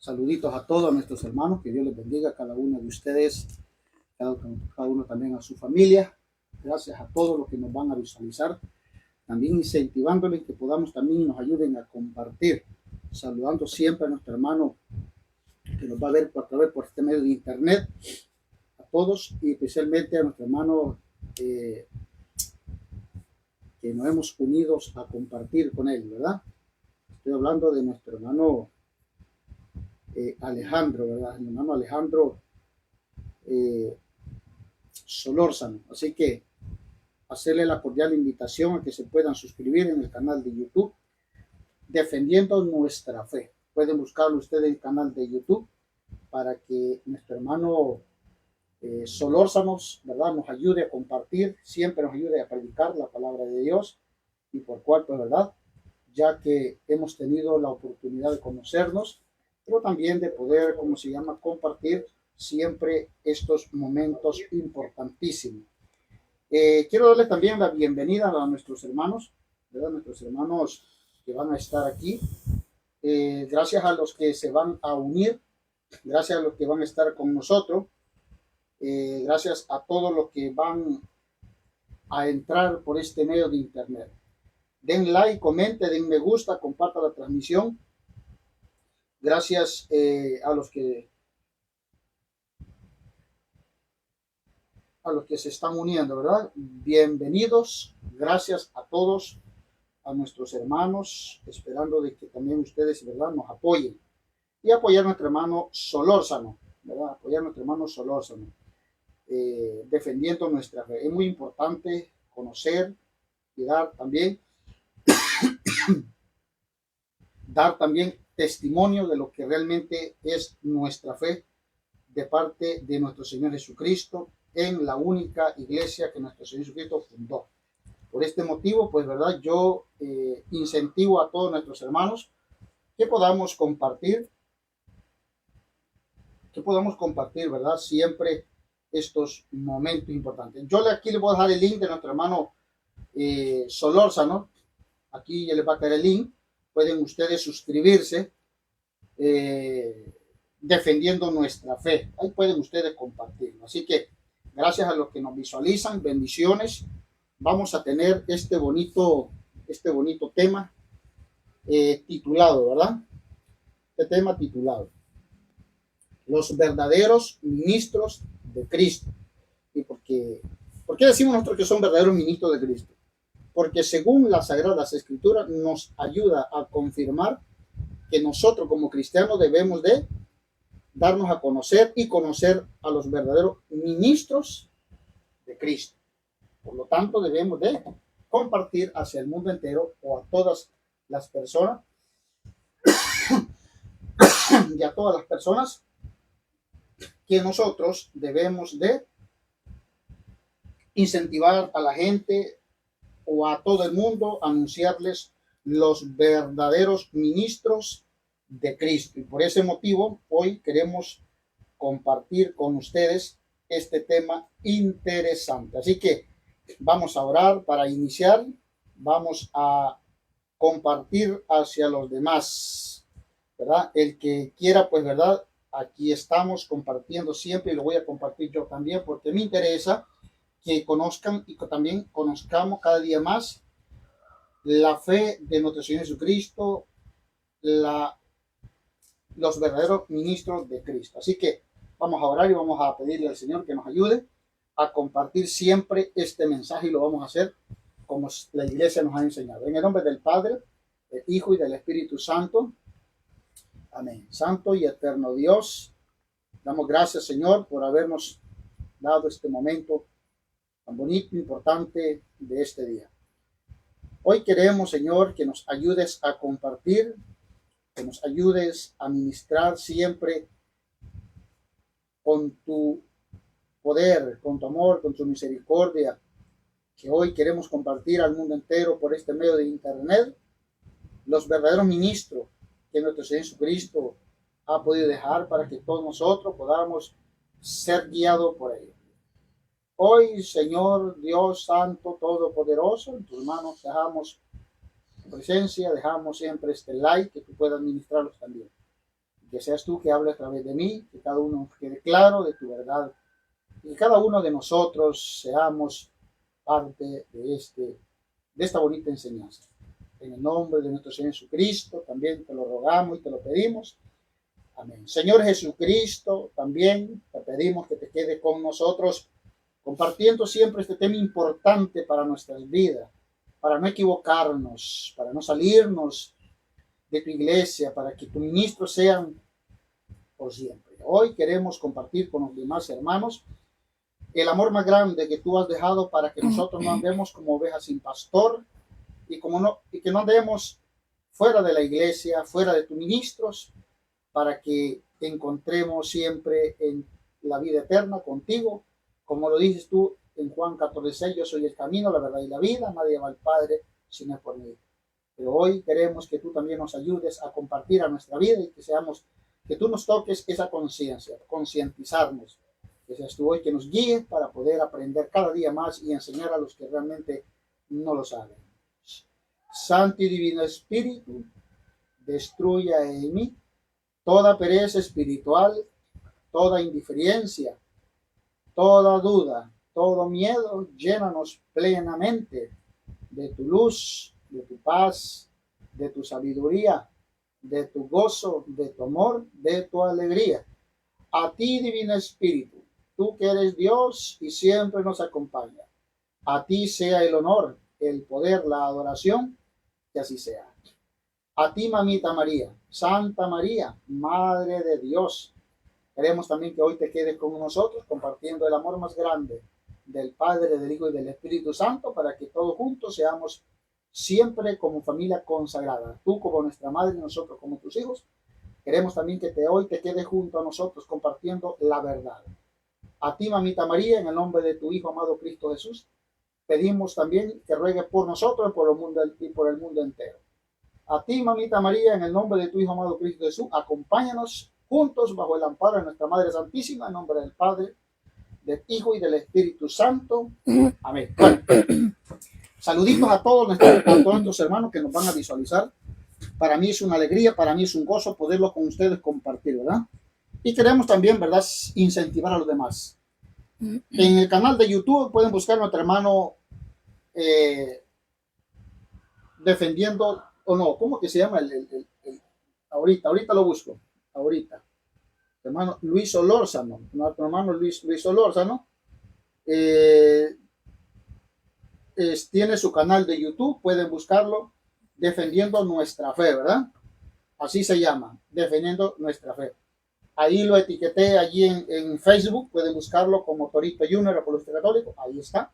Saluditos a todos nuestros hermanos, que Dios les bendiga a cada uno de ustedes, cada uno también a su familia. Gracias a todos los que nos van a visualizar, también incentivándoles que podamos también nos ayuden a compartir, saludando siempre a nuestro hermano que nos va a ver por este medio de internet, a todos y especialmente a nuestro hermano que nos hemos unido a compartir con él, ¿verdad? Estoy hablando de nuestro hermano Alejandro, ¿verdad? Mi hermano Alejandro Solórzano. Así que hacerle la cordial invitación a que se puedan suscribir en el canal de YouTube, Defendiendo Nuestra Fe. Pueden buscarlo ustedes en el canal de YouTube para que nuestro hermano Solórzano, ¿verdad?, nos ayude a compartir, siempre nos ayude a predicar la palabra de Dios y por cuarto, ¿verdad?, ya que hemos tenido la oportunidad de conocernos, pero también de poder, como se llama, compartir siempre estos momentos importantísimos. Quiero darle también la bienvenida a nuestros hermanos, ¿verdad?, nuestros hermanos que van a estar aquí. Gracias a los que se van a unir, gracias a los que van a estar con nosotros, gracias a todos los que van a entrar por este medio de internet. Den like, comente, den me gusta, comparta la transmisión. Gracias a los que se están uniendo, ¿verdad? Bienvenidos, gracias a todos, a nuestros hermanos, esperando de que también ustedes, ¿verdad?, nos apoyen y apoyar a nuestro hermano Solórzano, ¿verdad? Apoyar a nuestro hermano Solórzano, defendiendo nuestra fe. Es muy importante conocer y dar también testimonio de lo que realmente es nuestra fe de parte de nuestro Señor Jesucristo en la única iglesia que nuestro Señor Jesucristo fundó. Por este motivo, pues, ¿verdad?, yo incentivo a todos nuestros hermanos que podamos compartir, ¿verdad?, siempre estos momentos importantes. Yo aquí le voy a dejar el link de nuestro hermano Solórzano. Aquí ya les va a caer el link. Pueden ustedes suscribirse, defendiendo nuestra fe. Ahí pueden ustedes compartirlo. Así que gracias a los que nos visualizan, bendiciones. Vamos a tener este bonito tema titulado, ¿verdad? Este tema titulado los verdaderos ministros de Cristo. ¿Y por qué decimos nosotros que son verdaderos ministros de Cristo? Porque según las Sagradas Escrituras nos ayuda a confirmar que nosotros como cristianos debemos de darnos a conocer y conocer a los verdaderos ministros de Cristo. Por lo tanto, debemos de compartir hacia el mundo entero o a todas las personas y a todas las personas que nosotros debemos de incentivar a la gente o a todo el mundo, anunciarles los verdaderos ministros de Cristo. Y por ese motivo, hoy queremos compartir con ustedes este tema interesante. Así que vamos a orar para iniciar. Vamos a compartir hacia los demás, ¿verdad? El que quiera, pues, ¿verdad? Aquí estamos compartiendo siempre y lo voy a compartir yo también porque me interesa que conozcan y que también conozcamos cada día más la fe de nuestro Señor Jesucristo, los verdaderos ministros de Cristo. Así que vamos a orar y vamos a pedirle al Señor que nos ayude a compartir siempre este mensaje y lo vamos a hacer como la iglesia nos ha enseñado. En el nombre del Padre, del Hijo y del Espíritu Santo. Amén. Santo y eterno Dios, damos gracias, Señor, por habernos dado este momento tan bonito, importante de este día. Hoy queremos, Señor, que nos ayudes a compartir, que nos ayudes a ministrar siempre con tu poder, con tu amor, con tu misericordia, que hoy queremos compartir al mundo entero por este medio de internet, los verdaderos ministros que nuestro Señor Jesucristo ha podido dejar para que todos nosotros podamos ser guiados por ellos. Hoy, Señor Dios Santo, Todopoderoso, en tus manos dejamos tu presencia, dejamos siempre este like, que tú puedas ministrarlos también. Que seas tú que hables a través de mí, que cada uno quede claro de tu verdad y que cada uno de nosotros seamos parte de esta bonita enseñanza. En el nombre de nuestro Señor Jesucristo, también te lo rogamos y te lo pedimos. Amén. Señor Jesucristo, también te pedimos que te quede con nosotros, compartiendo siempre este tema importante para nuestras vidas, para no equivocarnos, para no salirnos de tu iglesia, para que tus ministros sean por siempre. Hoy queremos compartir con los demás hermanos el amor más grande que tú has dejado para que nosotros no andemos como ovejas sin pastor y que no andemos fuera de la iglesia, fuera de tus ministros, para que encontremos siempre en la vida eterna contigo, como lo dices tú en Juan 14:6, yo soy el camino, la verdad y la vida, nadie va al Padre si no es por mí. Pero hoy queremos que tú también nos ayudes a compartir a nuestra vida y que tú nos toques esa conciencia, concientizarnos, que seas tú hoy que nos guíes para poder aprender cada día más y enseñar a los que realmente no lo saben. Santo y Divino Espíritu, destruya en mí toda pereza espiritual, toda indiferencia, toda duda, todo miedo. Llénanos plenamente de tu luz, de tu paz, de tu sabiduría, de tu gozo, de tu amor, de tu alegría. A ti, Divino Espíritu, tú que eres Dios y siempre nos acompaña. A ti sea el honor, el poder, la adoración, que así sea. A ti, Mamita María, Santa María, Madre de Dios, queremos también que hoy te quedes con nosotros compartiendo el amor más grande del Padre, del Hijo y del Espíritu Santo, para que todos juntos seamos siempre como familia consagrada. Tú como nuestra madre y nosotros como tus hijos. Queremos también que hoy te quedes junto a nosotros compartiendo la verdad. A ti, Mamita María, en el nombre de tu Hijo amado Cristo Jesús, pedimos también que ruegue por nosotros y por el mundo entero. A ti, Mamita María, en el nombre de tu Hijo amado Cristo Jesús, acompáñanos juntos bajo el amparo de nuestra Madre Santísima, en nombre del Padre, del Hijo y del Espíritu Santo. Amén. Bueno, saluditos a todos nuestros hermanos que nos van a visualizar. Para mí es una alegría, para mí es un gozo poderlo con ustedes compartir, ¿verdad? Y queremos también, ¿verdad?, incentivar a los demás. En el canal de YouTube pueden buscar a nuestro hermano defendiendo, o no, ¿cómo que se llama? Ahorita lo busco, ahorita. Hermano Luis Solórzano, nuestro hermano Luis Solórzano, tiene su canal de YouTube, pueden buscarlo, Defendiendo Nuestra Fe, ¿verdad? Así se llama, Defendiendo Nuestra Fe. Ahí lo etiqueté allí en Facebook, pueden buscarlo como Torito Junior, Apologista Católico, ahí está.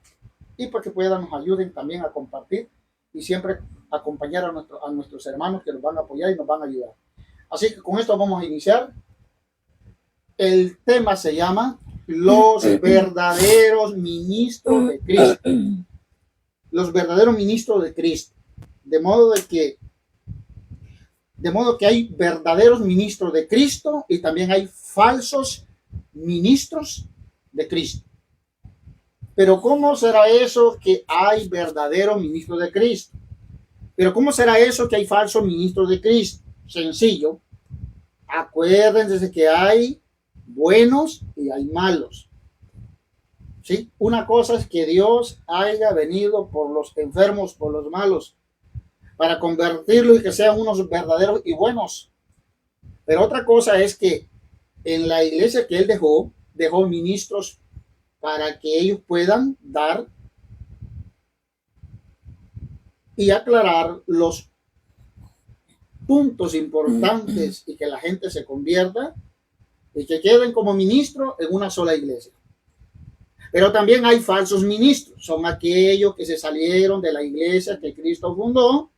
Y para que nos ayuden también a compartir y siempre acompañar a nuestros hermanos que nos van a apoyar y nos van a ayudar. Así que con esto vamos a iniciar. El tema se llama Los verdaderos ministros de Cristo. Los verdaderos ministros de Cristo. De modo que hay verdaderos ministros de Cristo y también hay falsos ministros de Cristo. Pero ¿cómo será eso que hay verdaderos ministros de Cristo? Pero ¿cómo será eso que hay falsos ministros de Cristo? Sencillo. Acuérdense que hay buenos y hay malos. ¿Sí? Una cosa es que Dios haya venido por los enfermos, por los malos, para convertirlos y que sean unos verdaderos y buenos. Pero otra cosa es que en la iglesia que Él dejó ministros para que ellos puedan dar y aclarar los puntos importantes y que la gente se convierta y que queden como ministros en una sola iglesia. Pero también hay falsos ministros, son aquellos que se salieron de la iglesia que Cristo fundó.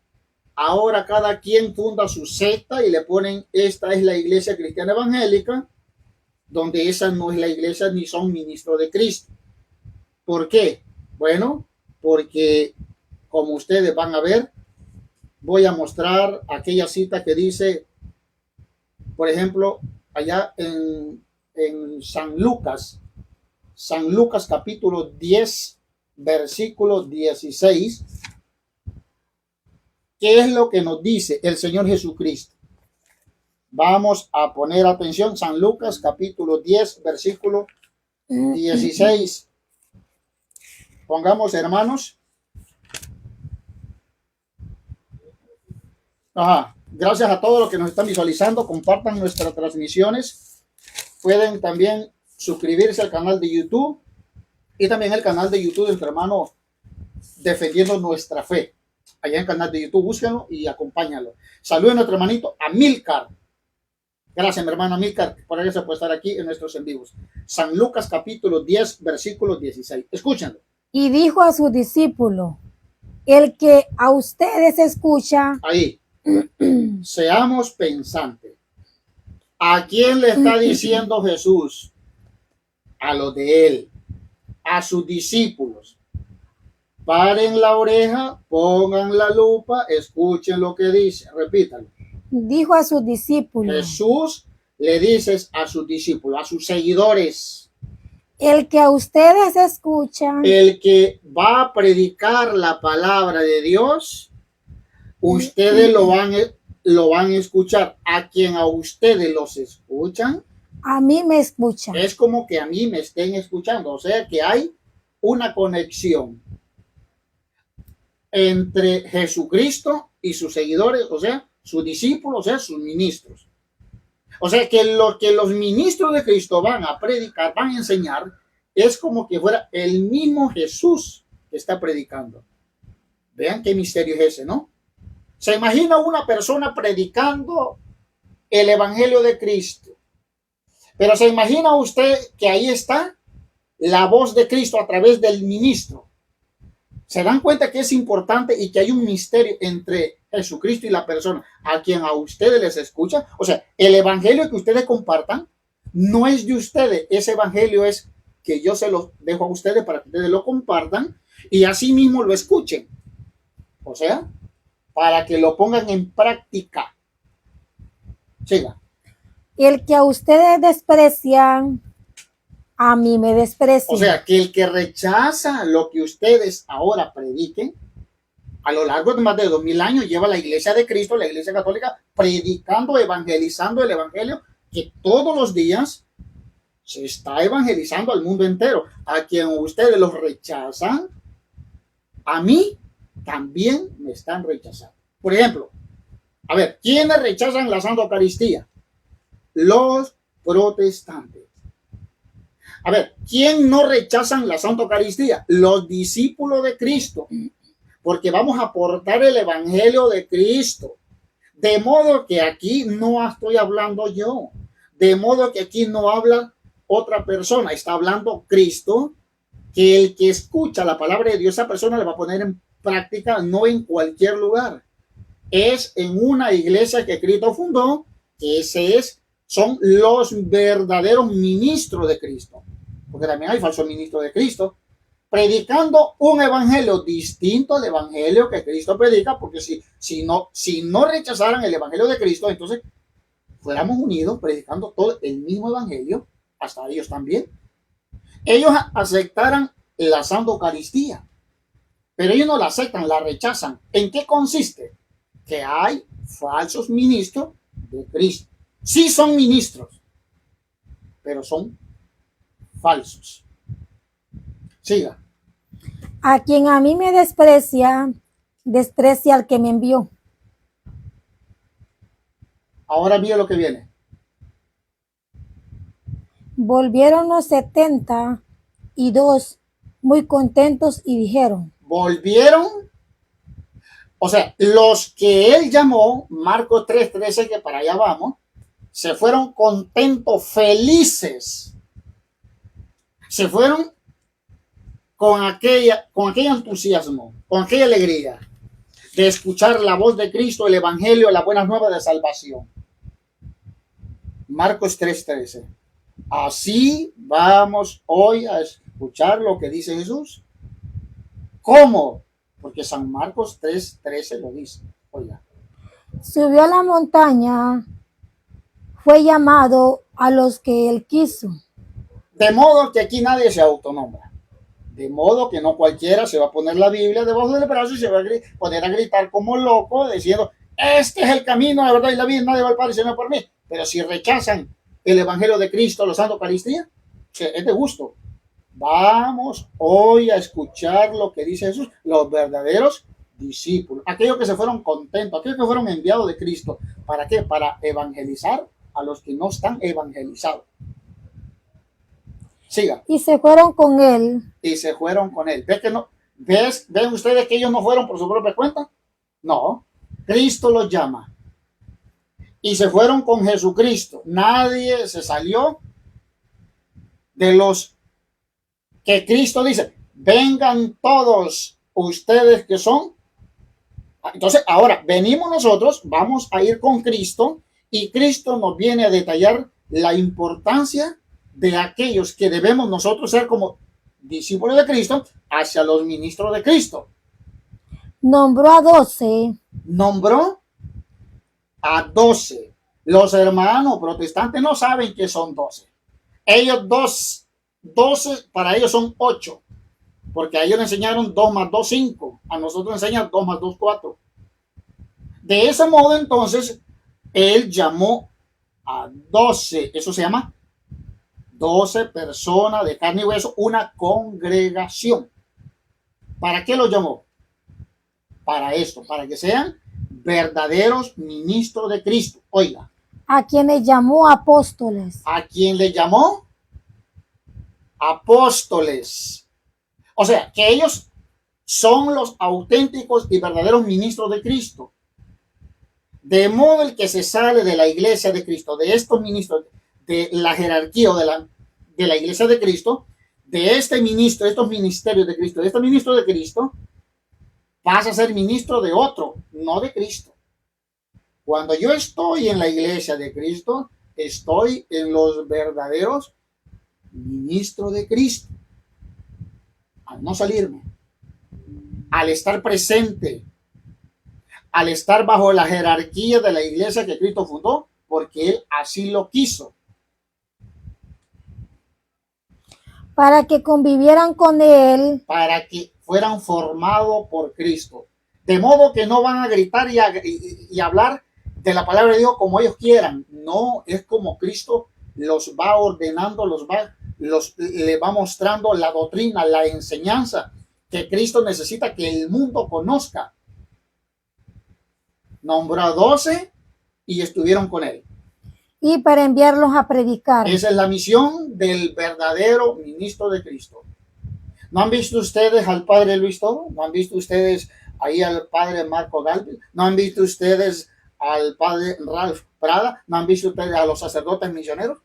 Ahora cada quien funda su secta y le ponen, esta es la iglesia cristiana evangélica, donde esa no es la iglesia ni son ministros de Cristo. ¿Por qué? Bueno, porque como ustedes van a ver, voy a mostrar aquella cita que dice, por ejemplo, allá en San Lucas capítulo 10, versículo 16, ¿qué es lo que nos dice el Señor Jesucristo? Vamos a poner atención. San Lucas capítulo 10, versículo 16. Pongamos, hermanos. Gracias a todos los que nos están visualizando. Compartan nuestras transmisiones. Pueden también suscribirse al canal de YouTube y también el canal de YouTube de nuestro hermano Defendiendo Nuestra Fe. Allá en el canal de YouTube, búsquenlo y acompáñalo. Saluden a nuestro hermanito Amílcar. Gracias, mi hermano Amílcar, por eso puede estar aquí en nuestros en vivos. San Lucas capítulo 10, versículo 16. Escúchenlo. Y dijo a sus discípulos: el que a ustedes escucha. Ahí. Seamos pensantes. ¿A quién le está diciendo Jesús? A los de él, a sus discípulos. Paren la oreja, pongan la lupa, escuchen lo que dice. Repítalo. Dijo a sus discípulos. Jesús le dice a sus discípulos, a sus seguidores. El que a ustedes escuchan. El que va a predicar la palabra de Dios, ustedes lo van a escuchar. A quien a ustedes los escuchan, a mí me escuchan. Es como que a mí me estén escuchando. O sea que hay una conexión entre Jesucristo y sus seguidores, o sea, sus discípulos, o sea, sus ministros. O sea que lo que los ministros de Cristo van a predicar, van a enseñar, es como que fuera el mismo Jesús que está predicando. Vean qué misterio es ese, ¿no? Se imagina una persona predicando el evangelio de Cristo, pero se imagina usted que ahí está la voz de Cristo a través del ministro. Se dan cuenta que es importante y que hay un misterio entre Jesucristo y la persona a quien a ustedes les escucha. O sea, el evangelio que ustedes compartan no es de ustedes. Ese evangelio es que yo se lo dejo a ustedes para que ustedes lo compartan y así mismo lo escuchen. O sea, para que lo pongan en práctica. Siga. El que a ustedes desprecian, a mí me desprecia. O sea, que el que rechaza lo que ustedes ahora prediquen, a lo largo de más de 2000 años lleva la Iglesia de Cristo, la Iglesia Católica, predicando, evangelizando el evangelio, que todos los días se está evangelizando al mundo entero. A quien ustedes los rechazan, a mí también me están rechazando. Por ejemplo, a ver, ¿quiénes rechazan la Santa Eucaristía? Los protestantes. A ver, ¿quién no rechazan la Santa Eucaristía? Los discípulos de Cristo, porque vamos a aportar el evangelio de Cristo. De modo que aquí no estoy hablando yo, de modo que aquí no habla otra persona, está hablando Cristo, que el que escucha la palabra de Dios, esa persona le va a poner en práctica, no en cualquier lugar. Es en una iglesia que Cristo fundó, que son los verdaderos ministros de Cristo. Porque también hay falsos ministros de Cristo, predicando un evangelio distinto al evangelio que Cristo predica, porque si no rechazaran el evangelio de Cristo, entonces fuéramos unidos predicando todo el mismo evangelio, hasta ellos también. Ellos aceptaran la Santa Eucaristía, pero ellos no la aceptan, la rechazan. ¿En qué consiste? Que hay falsos ministros de Cristo. Sí son ministros, pero son falsos. Siga. A quien a mí me desprecia, desprecia al que me envió. Ahora mira lo que viene. Volvieron los 72 muy contentos y dijeron. Volvieron, o sea, los que él llamó, Marcos 3:13, que para allá vamos, se fueron contentos, felices. Se fueron con aquel entusiasmo, con aquella alegría de escuchar la voz de Cristo, el evangelio, la buena nueva de salvación. Marcos 3:13. Así vamos hoy a escuchar lo que dice Jesús. ¿Cómo? Porque San Marcos 3:13 lo dice. Oiga. Subió a la montaña, fue llamado a los que él quiso. De modo que aquí nadie se autonombra. De modo que no cualquiera se va a poner la Biblia debajo del brazo y se va a poner a gritar como loco diciendo, este es el camino, la verdad y la vida, nadie va al Padre sino por mí. Pero si rechazan el evangelio de Cristo, la Santa Eucaristía, es de gusto. Vamos hoy a escuchar lo que dice Jesús, los verdaderos discípulos, aquellos que se fueron contentos, aquellos que fueron enviados de Cristo. ¿Para qué? Para evangelizar a los que no están evangelizados. Siga. Y se fueron con él. Y se fueron con él. ¿Ven que no? ¿Ven ustedes que ellos no fueron por su propia cuenta? No. Cristo los llama. Y se fueron con Jesucristo. Nadie se salió de los que Cristo dice, vengan todos ustedes que son. Entonces, ahora venimos nosotros, vamos a ir con Cristo y Cristo nos viene a detallar la importancia de aquellos que debemos nosotros ser como discípulos de Cristo hacia los ministros de Cristo. Nombró a 12. Nombró a 12. Los hermanos protestantes no saben que son 12. Ellos 12 para ellos son 8. Porque a ellos le enseñaron 2 más 2, 5. A nosotros nos enseñan 2 más 2, 4. De ese modo, entonces, él llamó a 12. Eso se llama 12 personas de carne y hueso, una congregación. ¿Para qué los llamó? Para esto, para que sean verdaderos ministros de Cristo. Oiga. A quienes llamó apóstoles. ¿A quién le llamó? Apóstoles. O sea, que ellos son los auténticos y verdaderos ministros de Cristo. De modo el que se sale de la iglesia de Cristo, de estos ministros, de la jerarquía o de la iglesia de Cristo, de este ministro, de estos ministerios de Cristo, de este ministro de Cristo, pasa a ser ministro de otro, no de Cristo. Cuando yo estoy en la iglesia de Cristo, estoy en los verdaderos ministros de Cristo. Al no salirme, al estar presente, al estar bajo la jerarquía de la iglesia que Cristo fundó, porque Él así lo quiso. Para que convivieran con Él. Para que fueran formados por Cristo. De modo que no van a gritar y hablar de la palabra de Dios como ellos quieran. No, es como Cristo los va ordenando, le va mostrando la doctrina, la enseñanza que Cristo necesita que el mundo conozca. Nombró a 12 y estuvieron con él. Y para enviarlos a predicar. Esa es la misión del verdadero ministro de Cristo. ¿No han visto ustedes al padre Luis Toro? ¿No han visto ustedes ahí al padre Marco Galvez? ¿No han visto ustedes al padre Ralph Prada? ¿No han visto ustedes a los sacerdotes misioneros?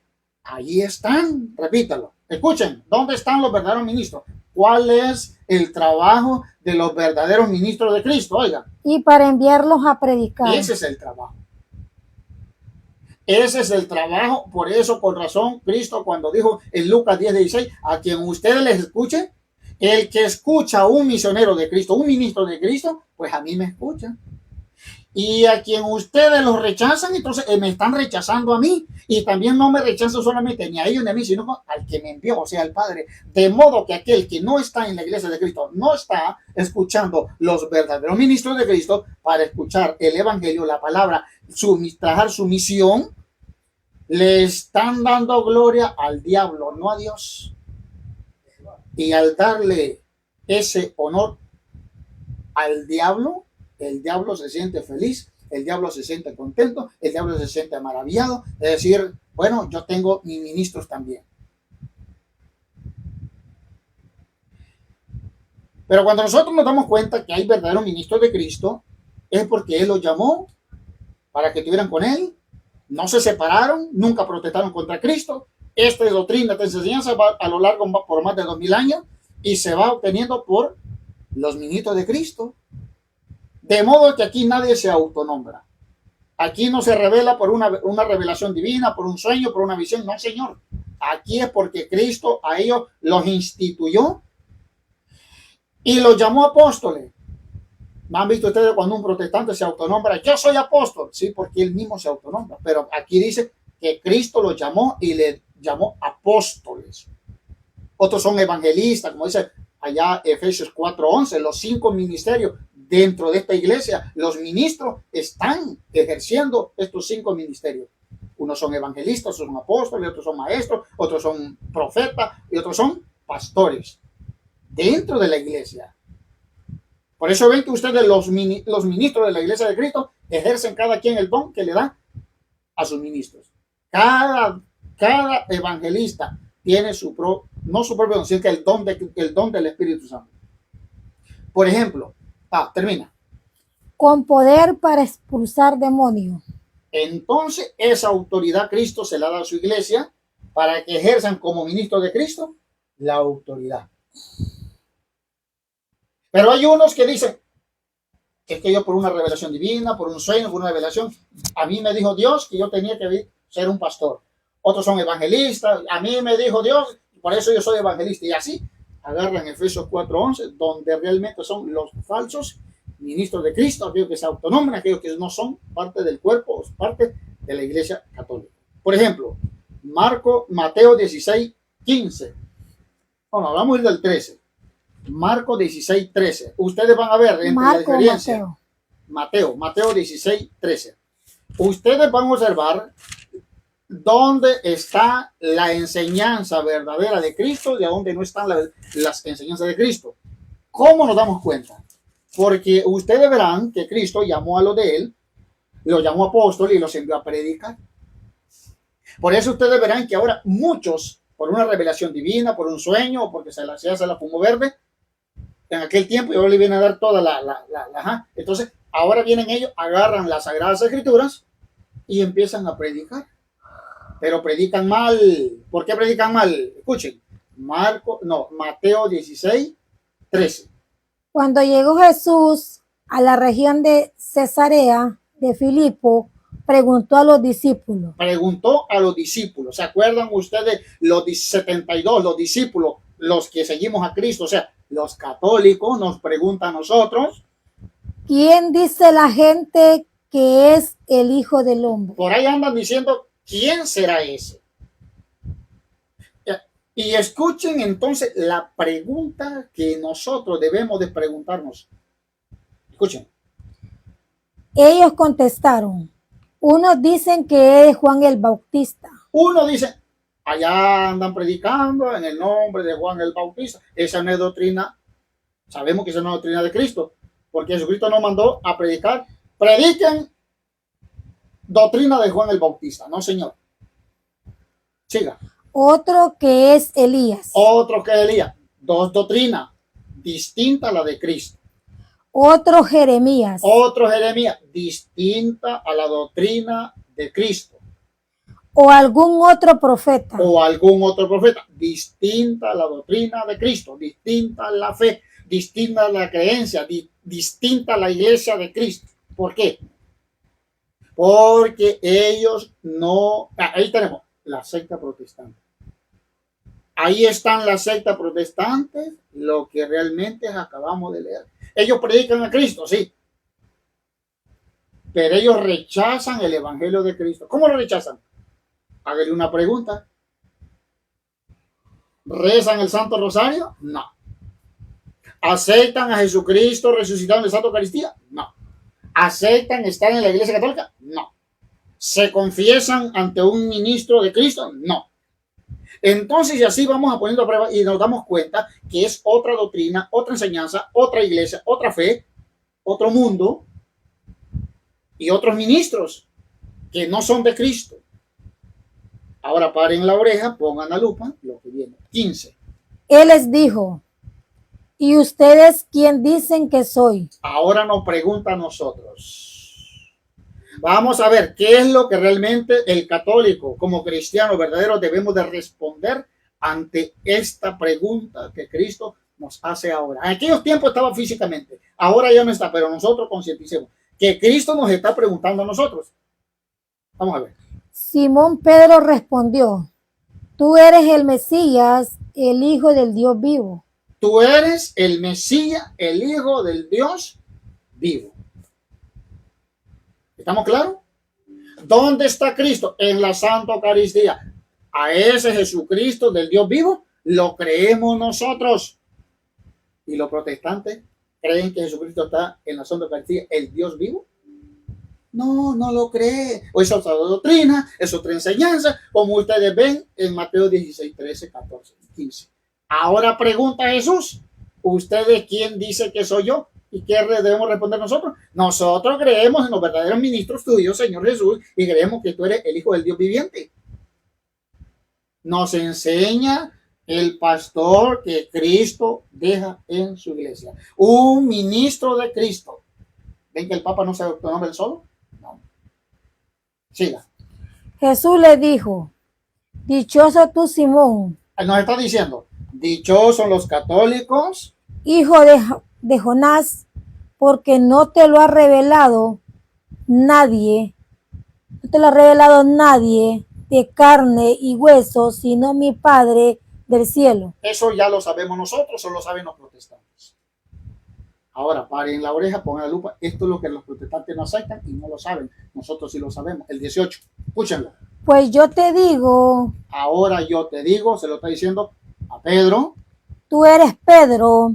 Allí están, repítalo. Escuchen, ¿dónde están los verdaderos ministros? ¿Cuál es el trabajo de los verdaderos ministros de Cristo? Oiga. Y para enviarlos a predicar. Ese es el trabajo. Ese es el trabajo. Por eso, con razón, Cristo cuando dijo en Lucas 10:16, a quien ustedes les escuchen, el que escucha a un misionero de Cristo, un ministro de Cristo, pues a mí me escucha. Y a quien ustedes los rechazan, entonces me están rechazando a mí. Y también no me rechazan solamente ni a ellos ni a mí, sino al que me envió, o sea, al Padre. De modo que aquel que no está en la iglesia de Cristo, no está escuchando los verdaderos ministros de Cristo para escuchar el evangelio, la palabra, trabajar su misión, le están dando gloria al diablo, no a Dios. Y al darle ese honor al diablo, el diablo se siente feliz, el diablo se siente contento, el diablo se siente maravillado, es decir, bueno, yo tengo mis ministros también. Pero cuando nosotros nos damos cuenta que hay verdaderos ministros de Cristo, es porque Él los llamó para que estuvieran con Él, no se separaron, nunca protestaron contra Cristo. Esta doctrina, esta enseñanza va a lo largo por más de 2000 años y se va obteniendo por los ministros de Cristo. De modo que aquí nadie se autonombra. Aquí no se revela por una revelación divina, por un sueño, por una visión. No, Señor. Aquí es porque Cristo a ellos los instituyó y los llamó apóstoles. ¿No han visto ustedes cuando un protestante se autonombra? Yo soy apóstol. Sí, porque él mismo se autonombra. Pero aquí dice que Cristo los llamó y le llamó apóstoles. Otros son evangelistas, como dice allá Efesios 4:11, los 5 ministerios. Dentro de esta iglesia, los ministros están ejerciendo estos 5 ministerios. Unos son evangelistas, otros son apóstoles, otros son maestros, otros son profetas y otros son pastores dentro de la iglesia. Por eso ven que ustedes, los ministros de la iglesia de Cristo, ejercen cada quien el don que le da a sus ministros. Cada evangelista tiene no su propio don, sino que el don del Espíritu Santo. Por ejemplo, termina. Con poder para expulsar demonios. Entonces, esa autoridad Cristo se la da a su iglesia para que ejerzan como ministros de Cristo la autoridad. Pero hay unos que dicen, es que yo por una revelación divina, por un sueño, por una revelación, a mí me dijo Dios que yo tenía que ser un pastor. Otros son evangelistas, a mí me dijo Dios, por eso yo soy evangelista. Y así agarran Efesios 4:11, donde realmente son los falsos ministros de Cristo, aquellos que se autonombran, aquellos que no son parte del cuerpo, parte de la iglesia católica. Por ejemplo, Mateo 16:15. Bueno, vamos a ir del 13. Marcos 16:13. Ustedes van a ver entre la diferencia. Mateo 16:13. Ustedes van a observar dónde está la enseñanza verdadera de Cristo y a dónde no están las enseñanzas de Cristo. ¿Cómo nos damos cuenta? Porque ustedes verán que Cristo llamó a los de él, los llamó apóstoles y los envió a predicar. Por eso ustedes verán que ahora muchos, por una revelación divina, por un sueño o porque se la fumó verde, en aquel tiempo y ahora le vienen a dar toda entonces ahora vienen ellos, agarran las Sagradas Escrituras y empiezan a predicar, pero predican mal. ¿Por qué predican mal? Escuchen, Mateo 16:13. Cuando llegó Jesús a la región de Cesarea de Filipo, preguntó a los discípulos. ¿Se acuerdan ustedes los 72, los discípulos, los que seguimos a Cristo? O sea, los católicos nos preguntan a nosotros, ¿quién dice la gente que es el Hijo del Hombre? Por ahí andan diciendo, ¿quién será ese? Y escuchen entonces la pregunta que nosotros debemos de preguntarnos. Escuchen. Ellos contestaron, unos dicen que es Juan el Bautista. Uno dice, allá andan predicando en el nombre de Juan el Bautista. Esa no es doctrina. Sabemos que esa no es doctrina de Cristo, porque Jesucristo nos mandó a predicar. Prediquen doctrina de Juan el Bautista. No, señor. Siga. Otro que es Elías. Dos doctrinas distintas a la de Cristo. Otro Jeremías. Distinta a la doctrina de Cristo. O algún otro profeta. Distinta a la doctrina de Cristo. Distinta a la fe. Distinta a la creencia. Distinta a la iglesia de Cristo. ¿Por qué? Porque ellos no... Ahí tenemos la secta protestante. Ahí están las sectas protestantes, lo que realmente acabamos de leer. Ellos predican a Cristo, sí, pero ellos rechazan el evangelio de Cristo. ¿Cómo lo rechazan? Háganle una pregunta. ¿Rezan el Santo Rosario? No. ¿Aceptan a Jesucristo resucitado en la Santa Eucaristía? No. ¿Aceptan estar en la Iglesia Católica? No. ¿Se confiesan ante un ministro de Cristo? No. Entonces, y así vamos a poniendo a prueba y nos damos cuenta que es otra doctrina, otra enseñanza, otra iglesia, otra fe, otro mundo y otros ministros que no son de Cristo. Ahora paren la oreja, pongan la lupa, lo que viene. 15. Él les dijo, ¿y ustedes quién dicen que soy? Ahora nos pregunta a nosotros. Vamos a ver qué es lo que realmente el católico, como cristiano verdadero, debemos de responder ante esta pregunta que Cristo nos hace ahora. En aquellos tiempos estaba físicamente, ahora ya no está, pero nosotros concienticemos que Cristo nos está preguntando a nosotros. Vamos a ver. Simón Pedro respondió, tú eres el Mesías, el Hijo del Dios vivo. Tú eres el Mesías, el Hijo del Dios vivo. ¿Estamos claros? ¿Dónde está Cristo? En la Santa Eucaristía. A ese Jesucristo del Dios vivo lo creemos nosotros. Y los protestantes creen que Jesucristo está en la Santa Eucaristía, el Dios vivo. No, no lo cree. O es otra doctrina, es otra enseñanza, como ustedes ven en Mateo 16, 13, 14, 15. Ahora pregunta Jesús, ¿ustedes quién dice que soy yo? ¿Y qué debemos responder nosotros? Nosotros creemos en los verdaderos ministros tuyos, Señor Jesús, y creemos que tú eres el Hijo del Dios viviente. Nos enseña el pastor que Cristo deja en su iglesia. Un ministro de Cristo. ¿Ven que el Papa no se autonombra él solo? No. Siga. Jesús le dijo, dichoso tú, Simón, Nos está diciendo, dichosos los católicos, hijo de Jonás, porque no te lo ha revelado nadie, de carne y hueso, sino mi Padre del cielo. eso ya lo sabemos nosotros, eso lo saben los protestantes. Ahora, paren la oreja, pongan la lupa. Esto es lo que los protestantes no aceptan y no lo saben. Nosotros sí lo sabemos. El 18, escúchenlo. Pues yo te digo, Ahora yo te digo, se lo está diciendo a Pedro, tú eres Pedro,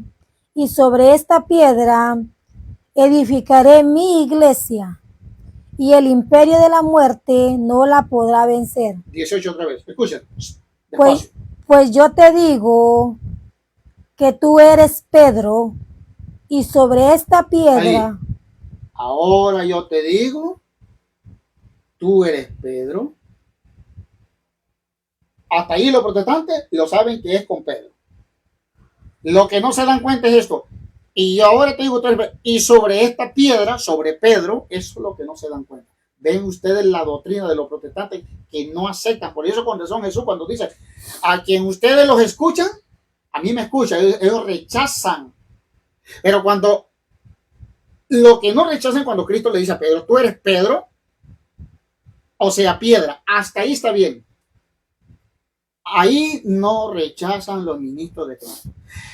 y sobre esta piedra edificaré mi iglesia, y el imperio de la muerte no la podrá vencer. 18 otra vez, escuchen. Pues yo te digo que tú eres Pedro, y sobre esta piedra. Ahí. Ahora yo te digo, tú eres Pedro. Hasta ahí los protestantes lo saben que es con Pedro. Lo que no se dan cuenta es esto. Y ahora te digo, y sobre esta piedra, sobre Pedro, eso es lo que no se dan cuenta. Ven ustedes la doctrina de los protestantes que no aceptan. Por eso con razón Jesús cuando dice, a quien ustedes los escuchan, a mí me escuchan, ellos rechazan. Pero cuando, lo que no rechazan cuando Cristo le dice a Pedro, tú eres Pedro, o sea, piedra, hasta ahí está bien. Ahí no rechazan los ministros de Cristo.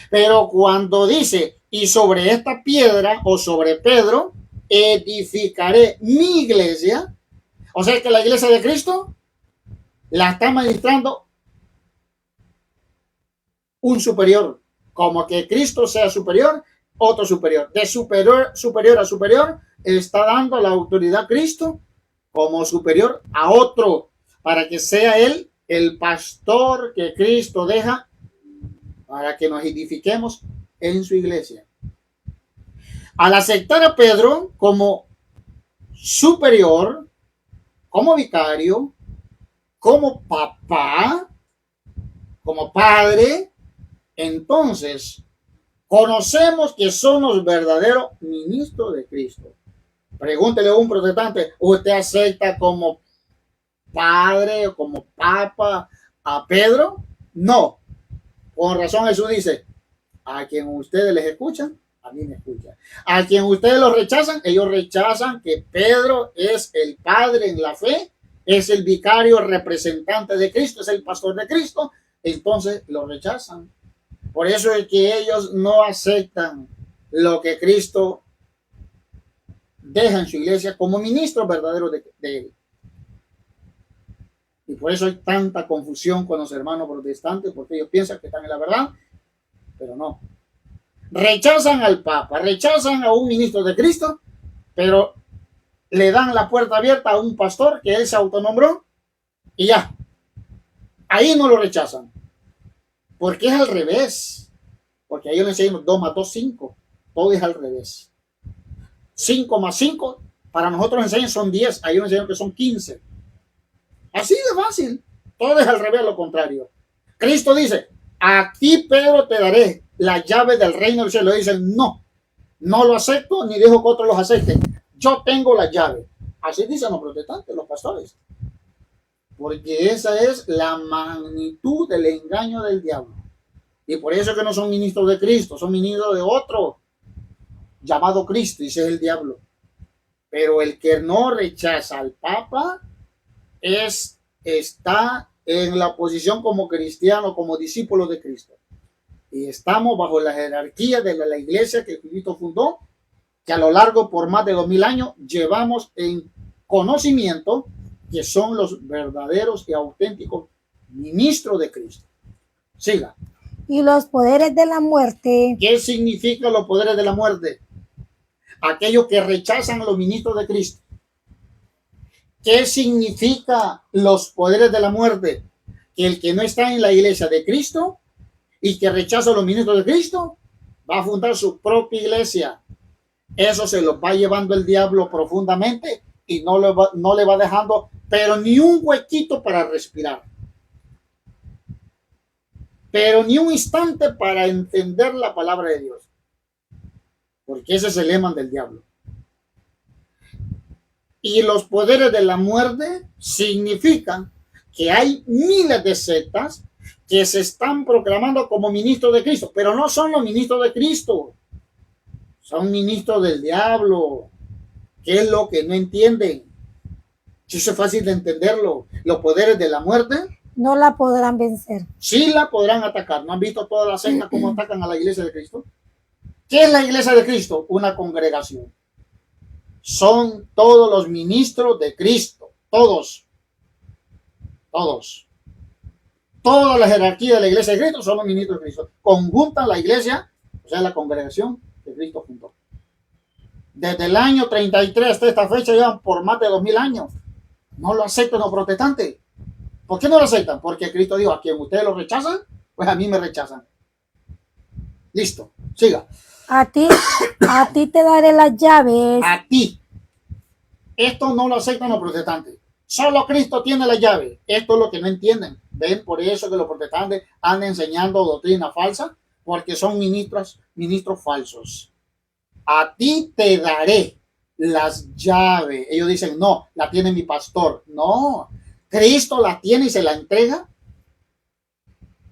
Pero cuando dice, y sobre esta piedra o sobre Pedro, edificaré mi iglesia, o sea que la iglesia de Cristo la está administrando un superior, como que Cristo sea superior, otro superior. De superior a superior está dando la autoridad a Cristo como superior a otro, para que sea él el pastor que Cristo deja para que nos edifiquemos en su iglesia. Al aceptar a Pedro como superior, como vicario, como papá, como padre, entonces conocemos que son los verdaderos ministros de Cristo. Pregúntele a un protestante, ¿usted acepta como padre o como papa a Pedro? No. Con razón Jesús dice, a quien ustedes les escuchan, a mí me escuchan. A quien ustedes los rechazan, ellos rechazan que Pedro es el padre en la fe, es el vicario representante de Cristo, es el pastor de Cristo, entonces lo rechazan. Por eso es que ellos no aceptan lo que Cristo deja en su iglesia como ministro verdadero de él. Y por eso hay tanta confusión con los hermanos protestantes, porque ellos piensan que están en la verdad, pero no. Rechazan al Papa, rechazan a un ministro de Cristo, pero le dan la puerta abierta a un pastor que él se autonombró y ya. Ahí no lo rechazan. Porque es al revés. Porque ahí le enseñamos 2 más 2, 5. Todo es al revés. 5 más 5, para nosotros enseñan son 10. Ahí nos enseñan que son 15. Así de fácil. Todo es al revés, lo contrario. Cristo dice, a ti, Pedro, te daré la llave del reino del cielo. Dicen, no lo acepto, ni dejo que otros los acepten. Yo tengo la llave. Así dicen los protestantes, los pastores. Porque esa es la magnitud del engaño del diablo. Y por eso es que no son ministros de Cristo, son ministros de otro llamado Cristo, y ese es el diablo. Pero el que no rechaza al Papa está en la posición como cristiano, como discípulo de Cristo. Y estamos bajo la jerarquía de la iglesia que Cristo fundó, que a lo largo por más de 2000 años llevamos en conocimiento que son los verdaderos y auténticos ministros de Cristo. Siga. Y los poderes de la muerte. ¿Qué significan los poderes de la muerte? Aquellos que rechazan a los ministros de Cristo. ¿Qué significa los poderes de la muerte? Que el que no está en la iglesia de Cristo y que rechaza a los ministros de Cristo va a fundar su propia iglesia. Eso se lo va llevando el diablo profundamente y no le va dejando, pero ni un huequito para respirar. Pero ni un instante para entender la palabra de Dios. Porque ese es el lema del diablo. Y los poderes de la muerte significan que hay miles de sectas que se están proclamando como ministros de Cristo, pero no son los ministros de Cristo, son ministros del diablo. ¿Qué es lo que no entienden? Si eso es fácil de entenderlo. Los poderes de la muerte no la podrán vencer. Sí la podrán atacar. ¿No han visto todas las sectas cómo atacan a la iglesia de Cristo? ¿Qué es la iglesia de Cristo? Una congregación. Son todos los ministros de Cristo. Todos. Todos. Toda la jerarquía de la iglesia de Cristo son los ministros de Cristo. Conjuntan la iglesia, o sea, la congregación que Cristo fundó. Desde el año 33 hasta esta fecha llevan por más de 2000 años. No lo aceptan los protestantes. ¿Por qué no lo aceptan? Porque Cristo dijo, a quien ustedes lo rechazan, pues a mí me rechazan. Listo, siga. A ti te daré las llaves. A ti. Esto no lo aceptan los protestantes. Solo Cristo tiene la llave. Esto es lo que no entienden. ¿Ven? Por eso que los protestantes andan enseñando doctrina falsa, porque son ministros falsos. A ti te daré las llaves. Ellos dicen, no, la tiene mi pastor. No, Cristo la tiene y se la entrega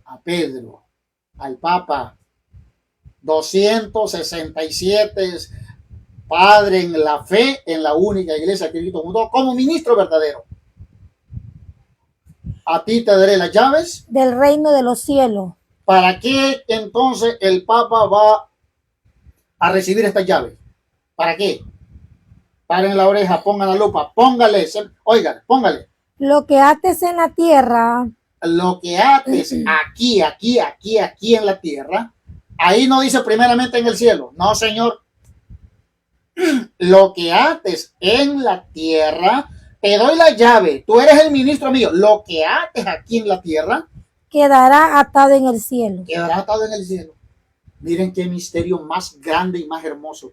a Pedro, al Papa. 267 padre en la fe, en la única iglesia que Cristo fundó, como ministro verdadero. A ti te daré las llaves del reino de los cielos. ¿Para qué entonces el Papa va a recibir estas llaves? ¿Para qué? Paren la oreja, pongan la lupa, póngale, oigan, póngale. Lo que ates en la tierra. Lo que ates aquí en la tierra. Ahí no dice primeramente en el cielo. No, Señor. Lo que ates en la tierra, te doy la llave. Tú eres el ministro mío. Lo que ates aquí en la tierra, quedará atado en el cielo. Quedará atado en el cielo. Miren qué misterio más grande y más hermoso.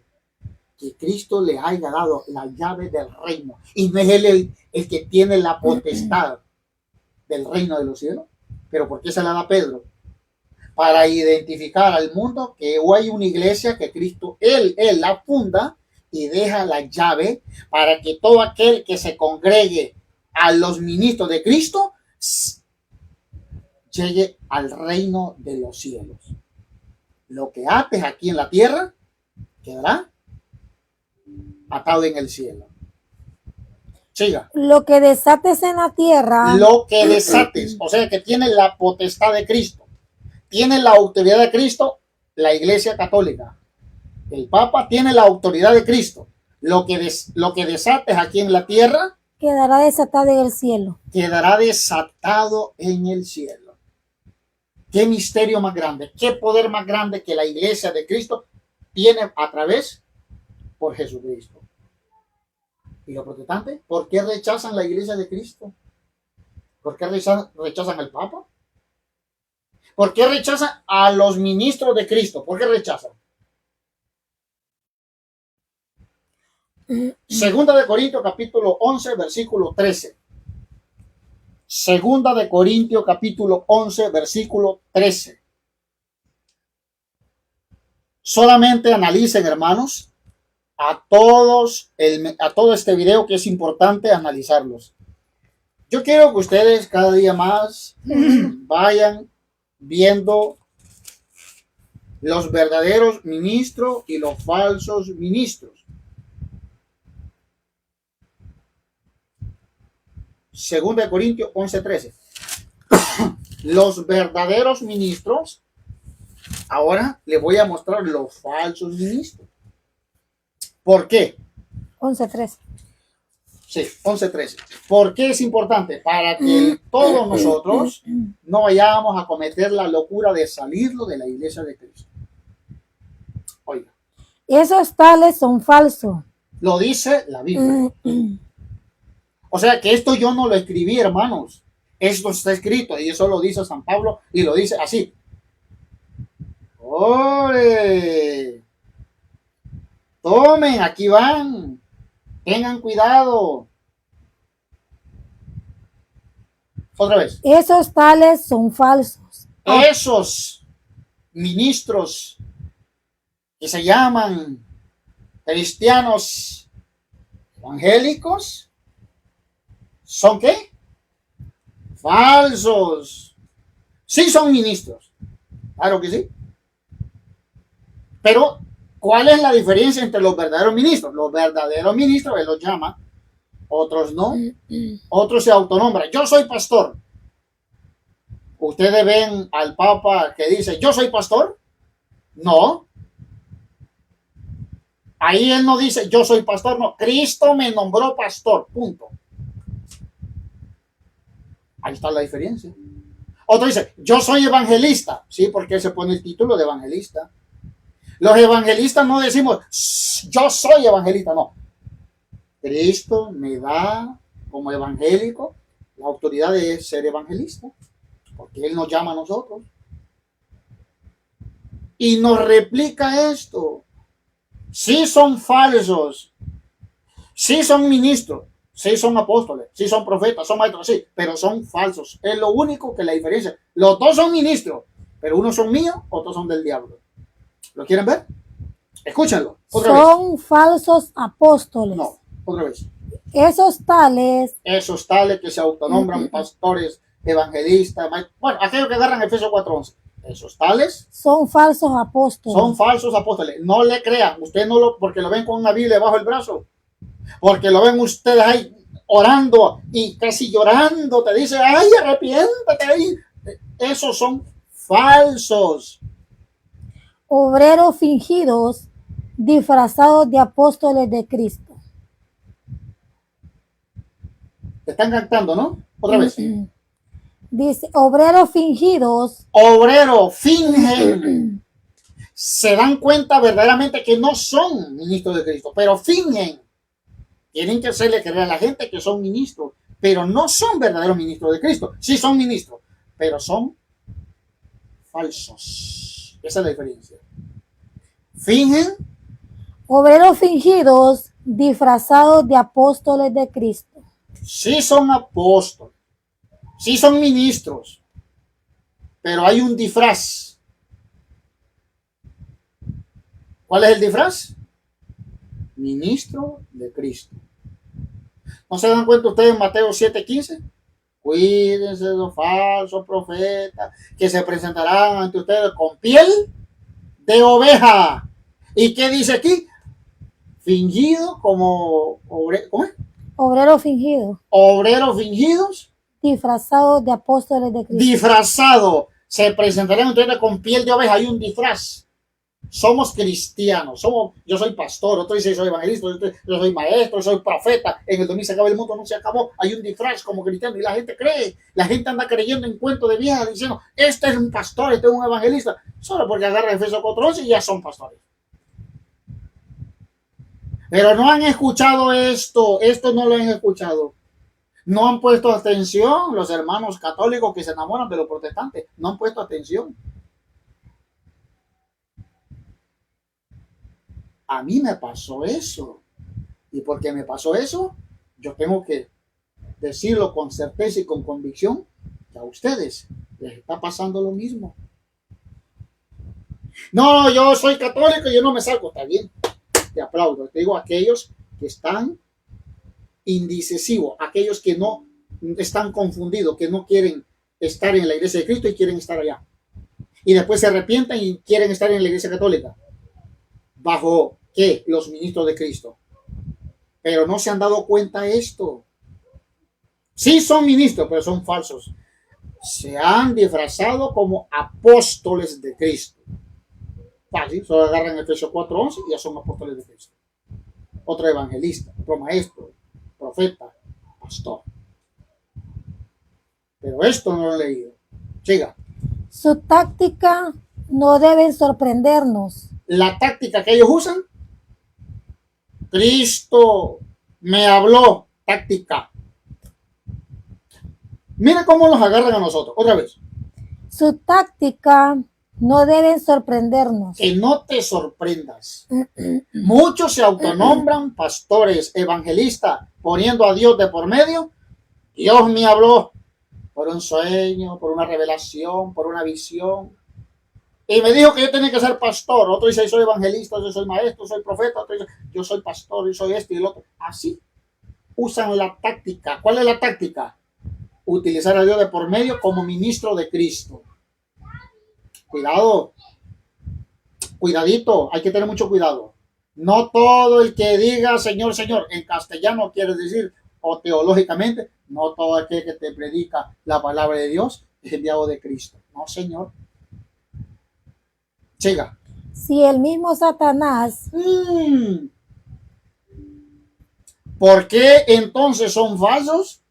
Que Cristo le haya dado la llave del reino. Y no es él el que tiene la potestad del reino de los cielos. Pero ¿por qué se la da a Pedro? Para identificar al mundo que hoy hay una iglesia que Cristo, él la funda y deja la llave para que todo aquel que se congregue a los ministros de Cristo llegue al reino de los cielos. Lo que ates aquí en la tierra quedará atado en el cielo. Siga. Lo que desates en la tierra. Lo que desates, o sea que tiene la potestad de Cristo. Tiene la autoridad de Cristo la Iglesia Católica. El Papa tiene la autoridad de Cristo. Lo que desates aquí en la tierra quedará desatado en el cielo. Quedará desatado en el cielo. Qué misterio más grande, qué poder más grande que la Iglesia de Cristo tiene a través por Jesucristo. ¿Y los protestantes? ¿Por qué rechazan la Iglesia de Cristo? ¿Por qué rechazan al Papa? ¿Por qué rechazan a los ministros de Cristo? ¿Por qué rechazan? Segunda de Corintios capítulo 11 versículo 13. Segunda de Corintios capítulo 11 versículo 13. Solamente analicen, hermanos, a todo este video, que es importante analizarlos. Yo quiero que ustedes cada día más vayan viendo los verdaderos ministros y los falsos ministros. Segunda de Corintios 11:13. Los verdaderos ministros. Ahora les voy a mostrar los falsos ministros. ¿Por qué? 11:13. Sí, 11:13. ¿Por qué es importante? Para que todos nosotros no vayamos a cometer la locura de salirlo de la iglesia de Cristo. Oiga. Esos tales son falsos. Lo dice la Biblia. O sea que esto yo no lo escribí, hermanos. Esto está escrito y eso lo dice San Pablo y lo dice así. ¡Ore! Tomen, aquí van. Tengan cuidado. Otra vez. Esos tales son falsos. Esos ministros que se llaman cristianos evangélicos, ¿son qué? Falsos. Sí son ministros, claro que sí. Pero, ¿cuál es la diferencia entre los verdaderos ministros? Los verdaderos ministros, él los llama, otros no. Otros se autonombran. Yo soy pastor. ¿Ustedes ven al Papa que dice, yo soy pastor? No. Ahí él no dice, yo soy pastor, no. Cristo me nombró pastor, punto. Ahí está la diferencia. Otro dice, yo soy evangelista. Sí, porque él se pone el título de evangelista. Los evangelistas no decimos, yo soy evangelista, no. Cristo me da como evangélico la autoridad de ser evangelista, porque Él nos llama a nosotros. Y nos replica esto. Sí son falsos, sí son ministros, sí son apóstoles, sí son profetas, son maestros, sí, pero son falsos. Es lo único que la diferencia. Los dos son ministros, pero unos son míos, otros son del diablo. ¿Lo quieren ver? Escúchenlo. Otra son vez. Falsos apóstoles. No, otra vez. Esos tales que se autonombran pastores, evangelistas, bueno, aquellos que agarran Efesios 4:11. Esos tales son falsos apóstoles. Son falsos apóstoles. No le crean. Usted no lo, porque lo ven con una Biblia bajo el brazo. Porque lo ven ustedes ahí orando y casi llorando. Te dice, ay, arrepiéntate ahí. Esos son falsos. Obreros fingidos, disfrazados de apóstoles de Cristo. Te están cantando, ¿no? Otra vez. Dice, obreros fingidos. Obreros fingen. Se dan cuenta verdaderamente que no son ministros de Cristo, pero fingen. Tienen que hacerle creer a la gente que son ministros, pero no son verdaderos ministros de Cristo. Sí son ministros, pero son falsos. Esa es la diferencia. Fingen. Obreros fingidos, disfrazados de apóstoles de Cristo. Sí son apóstoles, sí son ministros, pero hay un disfraz. ¿Cuál es el disfraz? Ministro de Cristo. ¿No se dan cuenta ustedes en Mateo 7:15? Cuídense de los falsos profetas que se presentarán ante ustedes con piel de oveja. ¿Y qué dice aquí? Fingido como ¿cómo es? Obreros fingidos. Obreros fingidos. Disfrazados de apóstoles de Cristo. Disfrazado. Se presentarán ante ustedes con piel de oveja. Hay un disfraz. Somos cristianos, yo soy pastor, otro dice soy evangelista, yo soy maestro, soy profeta. En el 2000 se acaba el mundo, no se acabó. Hay un disfraz como cristiano y la gente cree, la gente anda creyendo en cuentos de vieja diciendo, este es un pastor, este es un evangelista, solo porque agarra Efesios 4:11 y ya son pastores. Pero no han escuchado esto no lo han escuchado. No han puesto atención los hermanos católicos que se enamoran de los protestantes, no han puesto atención. A mí me pasó eso. Y porque me pasó eso, yo tengo que decirlo con certeza y con convicción que a ustedes les está pasando lo mismo. No, yo soy católico y yo no me salgo. Está bien, te aplaudo. Te digo, aquellos que están indecisivos, aquellos que no están confundidos, que no quieren estar en la iglesia de Cristo y quieren estar allá. Y después se arrepientan y quieren estar en la iglesia católica. ¿Bajo qué? Los ministros de Cristo. Pero no se han dado cuenta de esto. Sí son ministros, pero son falsos. Se han disfrazado como apóstoles de Cristo. Fácil, solo agarran Efesios 4:11 y ya son apóstoles de Cristo. Otro evangelista, otro maestro, profeta, pastor. Pero esto no lo he leído. Siga. Su táctica no debe sorprendernos. La táctica que ellos usan, Cristo me habló, táctica. Mira cómo nos agarran a nosotros. Otra vez. Su táctica no debe sorprendernos. Que no te sorprendas. Muchos se autonombran pastores, evangelistas, poniendo a Dios de por medio. Dios me habló por un sueño, por una revelación, por una visión. Y me dijo que yo tenía que ser pastor. Otro dice, soy evangelista, yo soy maestro, soy profeta. Otro dice, yo soy pastor, yo soy esto y el otro. Así usan la táctica. ¿Cuál es la táctica? Utilizar a Dios de por medio como ministro de Cristo. Cuidado. Cuidadito. Hay que tener mucho cuidado. No todo el que diga Señor, Señor, en castellano quiere decir, o teológicamente, no todo aquel que te predica la palabra de Dios es enviado de Cristo. No, Señor. Siga. Si el mismo Satanás ¿Por qué entonces son falsos?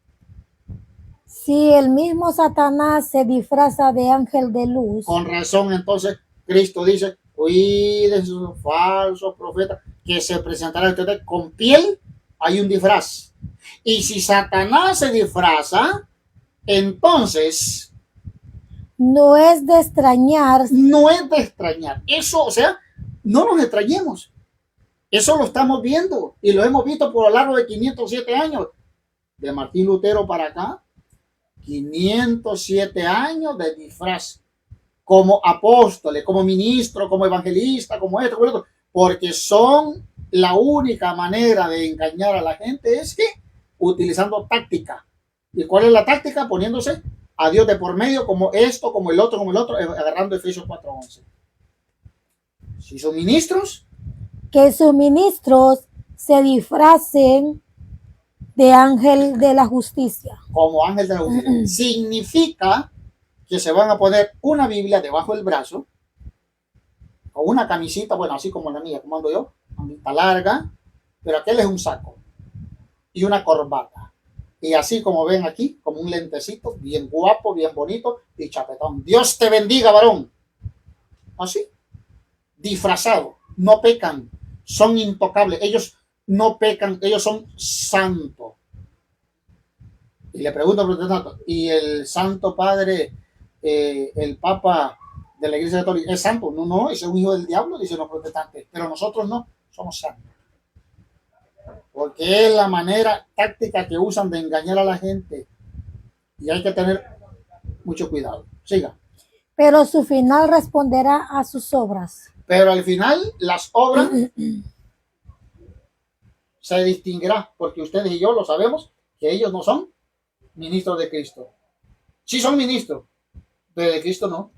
Si el mismo Satanás se disfraza de ángel de luz. Con razón, entonces, Cristo dice, cuídense sus falsos profetas que se presentarán a ustedes con piel, hay un disfraz. Y si Satanás se disfraza, entonces... No es de extrañar. No es de extrañar. Eso, o sea, no nos extrañemos. Eso lo estamos viendo y lo hemos visto por lo largo de 507 años. De Martín Lutero para acá, 507 años de disfraz. Como apóstoles, como ministros, como evangelistas, como esto, como esto. Porque son la única manera de engañar a la gente es que utilizando táctica. ¿Y cuál es la táctica? Poniéndose a Dios de por medio como esto, como el otro, agarrando Efesios 4:11. Si son ministros, que sus ministros se disfracen de ángel de la justicia. Como ángel de la justicia. Significa que se van a poner una Biblia debajo del brazo, o una camisita, bueno, así como la mía, como ando yo, camisita larga, pero aquel es un saco, y una corbata. Y así como ven aquí, como un lentecito, bien guapo, bien bonito, y chapetón. Dios te bendiga, varón. Así, disfrazado, no pecan, son intocables, ellos no pecan, ellos son santos. Y le pregunto al protestante, ¿y el Santo Padre, el Papa de la Iglesia Católica, es santo? No, no, ese es un hijo del diablo, dicen los protestantes, pero nosotros no, somos santos. Porque es la manera táctica que usan de engañar a la gente. Y hay que tener mucho cuidado. Siga. Pero su final responderá a sus obras. Pero al final, las obras se distinguirá, porque ustedes y yo lo sabemos, que ellos no son ministros de Cristo. Sí son ministros, pero de Cristo no.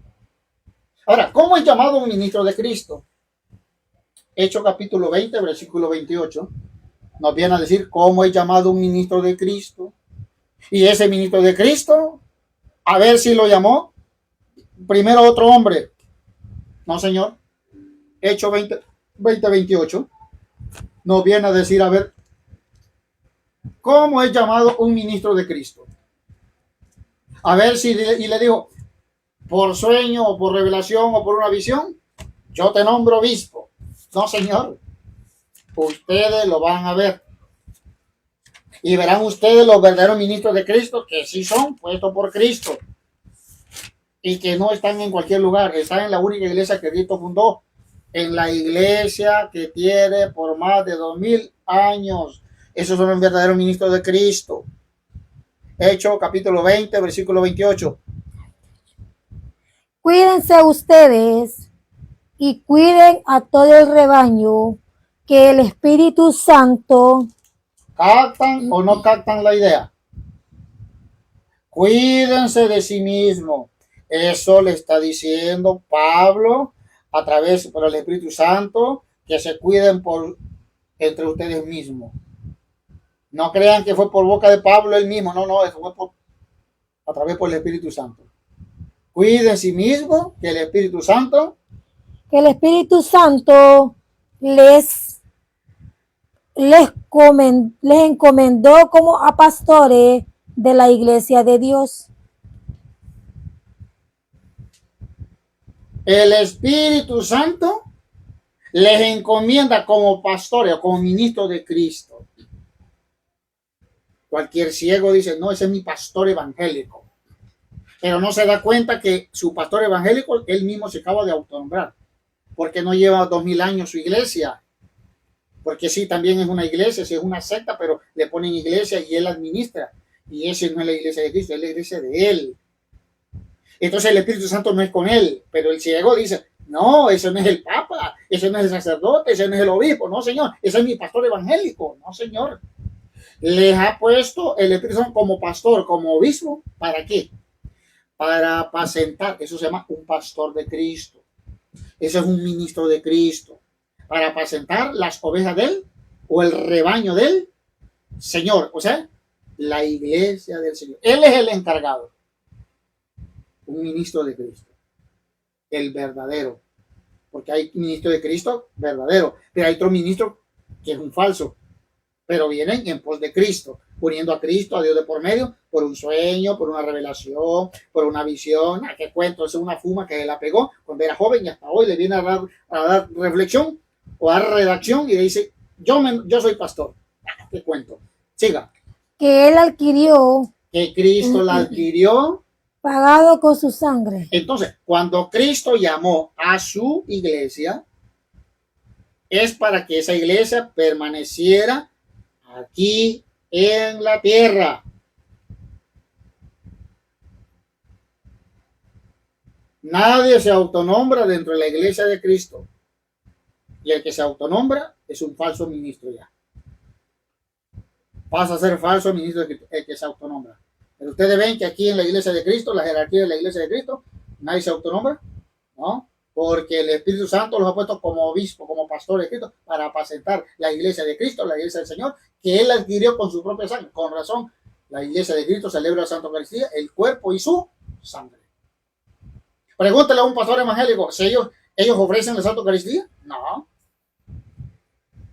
Ahora, ¿cómo es llamado un ministro de Cristo? Hechos capítulo 20, versículo 28. Nos viene a decir cómo es llamado un ministro de Cristo. Y ese ministro de Cristo, a ver si lo llamó primero otro hombre. No, señor. Hechos 20, 28. Nos viene a decir, a ver, cómo es llamado un ministro de Cristo. A ver si, y le dijo, por sueño o por revelación o por una visión, yo te nombro obispo. No, señor. Ustedes lo van a ver. Y verán ustedes los verdaderos ministros de Cristo, que sí son puestos por Cristo. Y que no están en cualquier lugar. Están en la única iglesia que Cristo fundó. En la iglesia que tiene por más de 2000 años. Esos son los verdaderos ministros de Cristo. Hechos capítulo 20, versículo 28. Cuídense ustedes y cuiden a todo el rebaño que el Espíritu Santo. ¿Captan o no captan la idea? Cuídense de sí mismo. Eso le está diciendo Pablo a través por el Espíritu Santo, que se cuiden por entre ustedes mismos. No crean que fue por boca de Pablo él mismo, no, eso fue a través por el Espíritu Santo. Cuiden sí mismo, que el Espíritu Santo les encomendó como a pastores de la iglesia de Dios. El Espíritu Santo les encomienda como pastores o como ministros de Cristo. Cualquier ciego dice, no, ese es mi pastor evangélico. Pero no se da cuenta que su pastor evangélico, él mismo se acaba de autonombrar, porque no lleva 2000 años su iglesia. Porque sí, también es una iglesia, sí es una secta, pero le ponen iglesia y él administra. Y esa no es la iglesia de Cristo, es la iglesia de él. Entonces el Espíritu Santo no es con él, pero el ciego dice, no, ese no es el Papa, ese no es el sacerdote, ese no es el obispo, no señor, ese es mi pastor evangélico, no señor. Les ha puesto el Espíritu Santo como pastor, como obispo, ¿para qué? Para apacentar, eso se llama un pastor de Cristo. Ese es un ministro de Cristo, para apacentar las ovejas de él o el rebaño del Señor, o sea, la iglesia del Señor. Él es el encargado, un ministro de Cristo, el verdadero, porque hay ministro de Cristo verdadero, pero hay otro ministro que es un falso, pero vienen en pos de Cristo, poniendo a Cristo, a Dios de por medio, por un sueño, por una revelación, por una visión. ¿A qué cuento? Es una fuma que la pegó cuando era joven y hasta hoy le viene a dar reflexión o a dar redacción y le dice, yo soy pastor. ¿Qué cuento? Siga. Que él adquirió, Que Cristo la adquirió, pagado con su sangre. Entonces, cuando Cristo llamó a su iglesia, es para que esa iglesia permaneciera aquí en la tierra. Nadie se autonombra dentro de la iglesia de Cristo. Y el que se autonombra es un falso ministro ya. Pasa a ser falso ministro el que se autonombra. Pero ustedes ven que aquí en la iglesia de Cristo, la jerarquía de la iglesia de Cristo, nadie se autonombra, ¿no? Porque el Espíritu Santo los ha puesto como obispo, como pastor de Cristo, para apacentar la iglesia de Cristo, la iglesia del Señor, que él adquirió con su propia sangre. Con razón, la iglesia de Cristo celebra la Santa Eucaristía, el cuerpo y su sangre. Pregúntale a un pastor evangélico, si ellos ofrecen la Santa Eucaristía. No.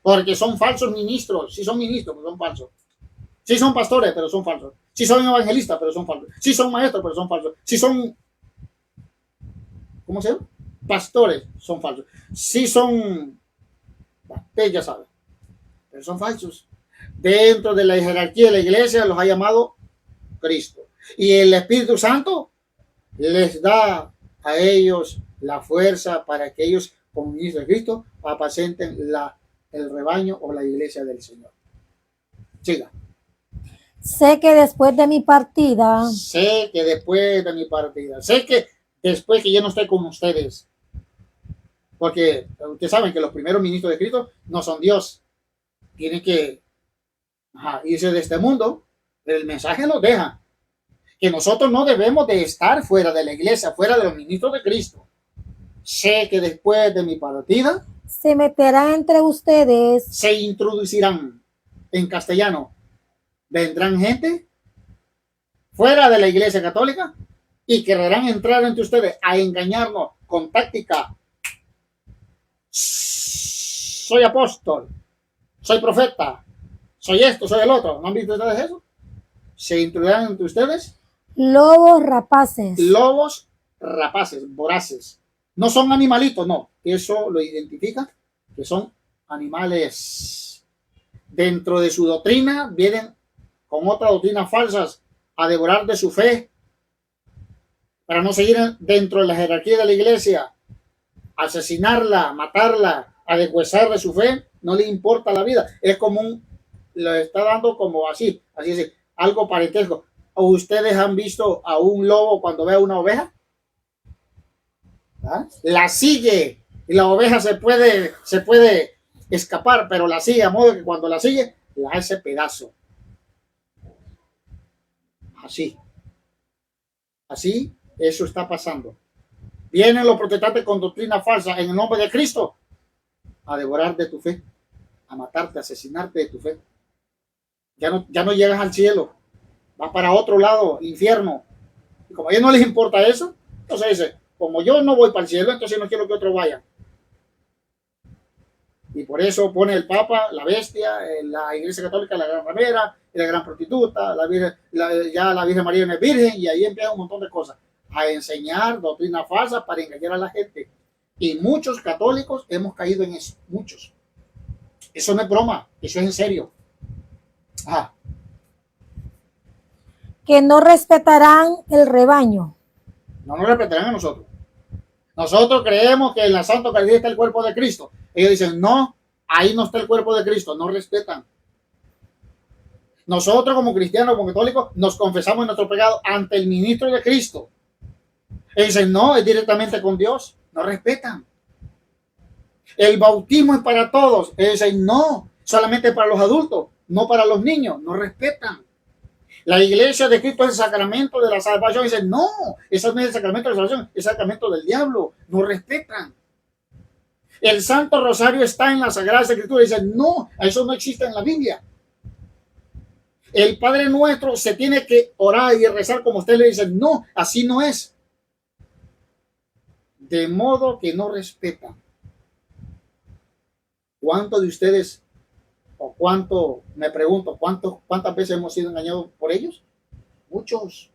Porque son falsos ministros. Sí son ministros, pero son falsos. Sí son pastores, pero son falsos. Sí son evangelistas, pero son falsos. Sí son maestros, pero son falsos. Sí son, ¿cómo se llama? Pastores, son falsos. Sí son, ustedes ya saben, pero son falsos. Dentro de la jerarquía de la iglesia los ha llamado Cristo. Y el Espíritu Santo les da a ellos la fuerza para que ellos, como ministros de Cristo, apacenten el rebaño o la iglesia del Señor. Siga. Sé que después de mi partida, Sé que después que yo no estoy con ustedes, porque ustedes saben que los primeros ministros de Cristo no son Dios, tienen que irse de este mundo, pero el mensaje nos deja que nosotros no debemos de estar fuera de la iglesia, fuera de los ministros de Cristo. Sé que después de mi partida se meterá entre ustedes, se introducirán, en castellano, vendrán gente fuera de la iglesia católica y querrán entrar entre ustedes a engañarnos con táctica. Soy apóstol, soy profeta, soy esto, soy el otro. ¿No han visto ustedes eso? Se introducirán entre ustedes lobos rapaces, voraces. No son animalitos, no. Eso lo identifica que son animales. Dentro de su doctrina vienen con otras doctrinas falsas a devorar de su fe para no seguir dentro de la jerarquía de la iglesia, asesinarla, matarla, a deshuesar de su fe. No le importa la vida. Es como lo está dando como así es, algo parentesco. ¿Ustedes han visto a un lobo cuando ve a una oveja? La sigue y la oveja se puede escapar, pero la sigue a modo que cuando la sigue la hace pedazo. Así eso está pasando. Vienen los protestantes con doctrina falsa en el nombre de Cristo a devorar de tu fe, a matarte, a asesinarte de tu fe. Ya no llegas al cielo, vas para otro lado, infierno. Y como a ellos no les importa eso, entonces dice, como yo no voy para el cielo, entonces no quiero que otros vayan. Y por eso pone el Papa, la bestia, la Iglesia Católica, la gran ramera, la gran prostituta, la Virgen María no es virgen, y ahí empieza un montón de cosas a enseñar doctrina falsa para engañar a la gente. Y muchos católicos hemos caído en eso, muchos. Eso no es broma, eso es en serio. Que no respetarán el rebaño. No nos respetarán a nosotros. Nosotros creemos que en la Santa Eucaristía está el cuerpo de Cristo. Ellos dicen, no, ahí no está el cuerpo de Cristo. No respetan. Nosotros como cristianos, como católicos, nos confesamos nuestro pecado ante el ministro de Cristo. Ellos dicen, no, es directamente con Dios. No respetan. El bautismo es para todos. Ellos dicen, no, solamente para los adultos, no para los niños. No respetan. La iglesia de Cristo es el sacramento de la salvación. Dicen, no, eso no es el sacramento de la salvación, es el sacramento del diablo. No respetan. El Santo Rosario está en la Sagrada Escritura. Dicen, no, eso no existe en la Biblia. El Padre Nuestro se tiene que orar y rezar como usted le dice. No, así no es. De modo que no respetan. ¿Cuántos de ustedes, o cuánto, me pregunto, cuántas veces hemos sido engañados por ellos? Muchos.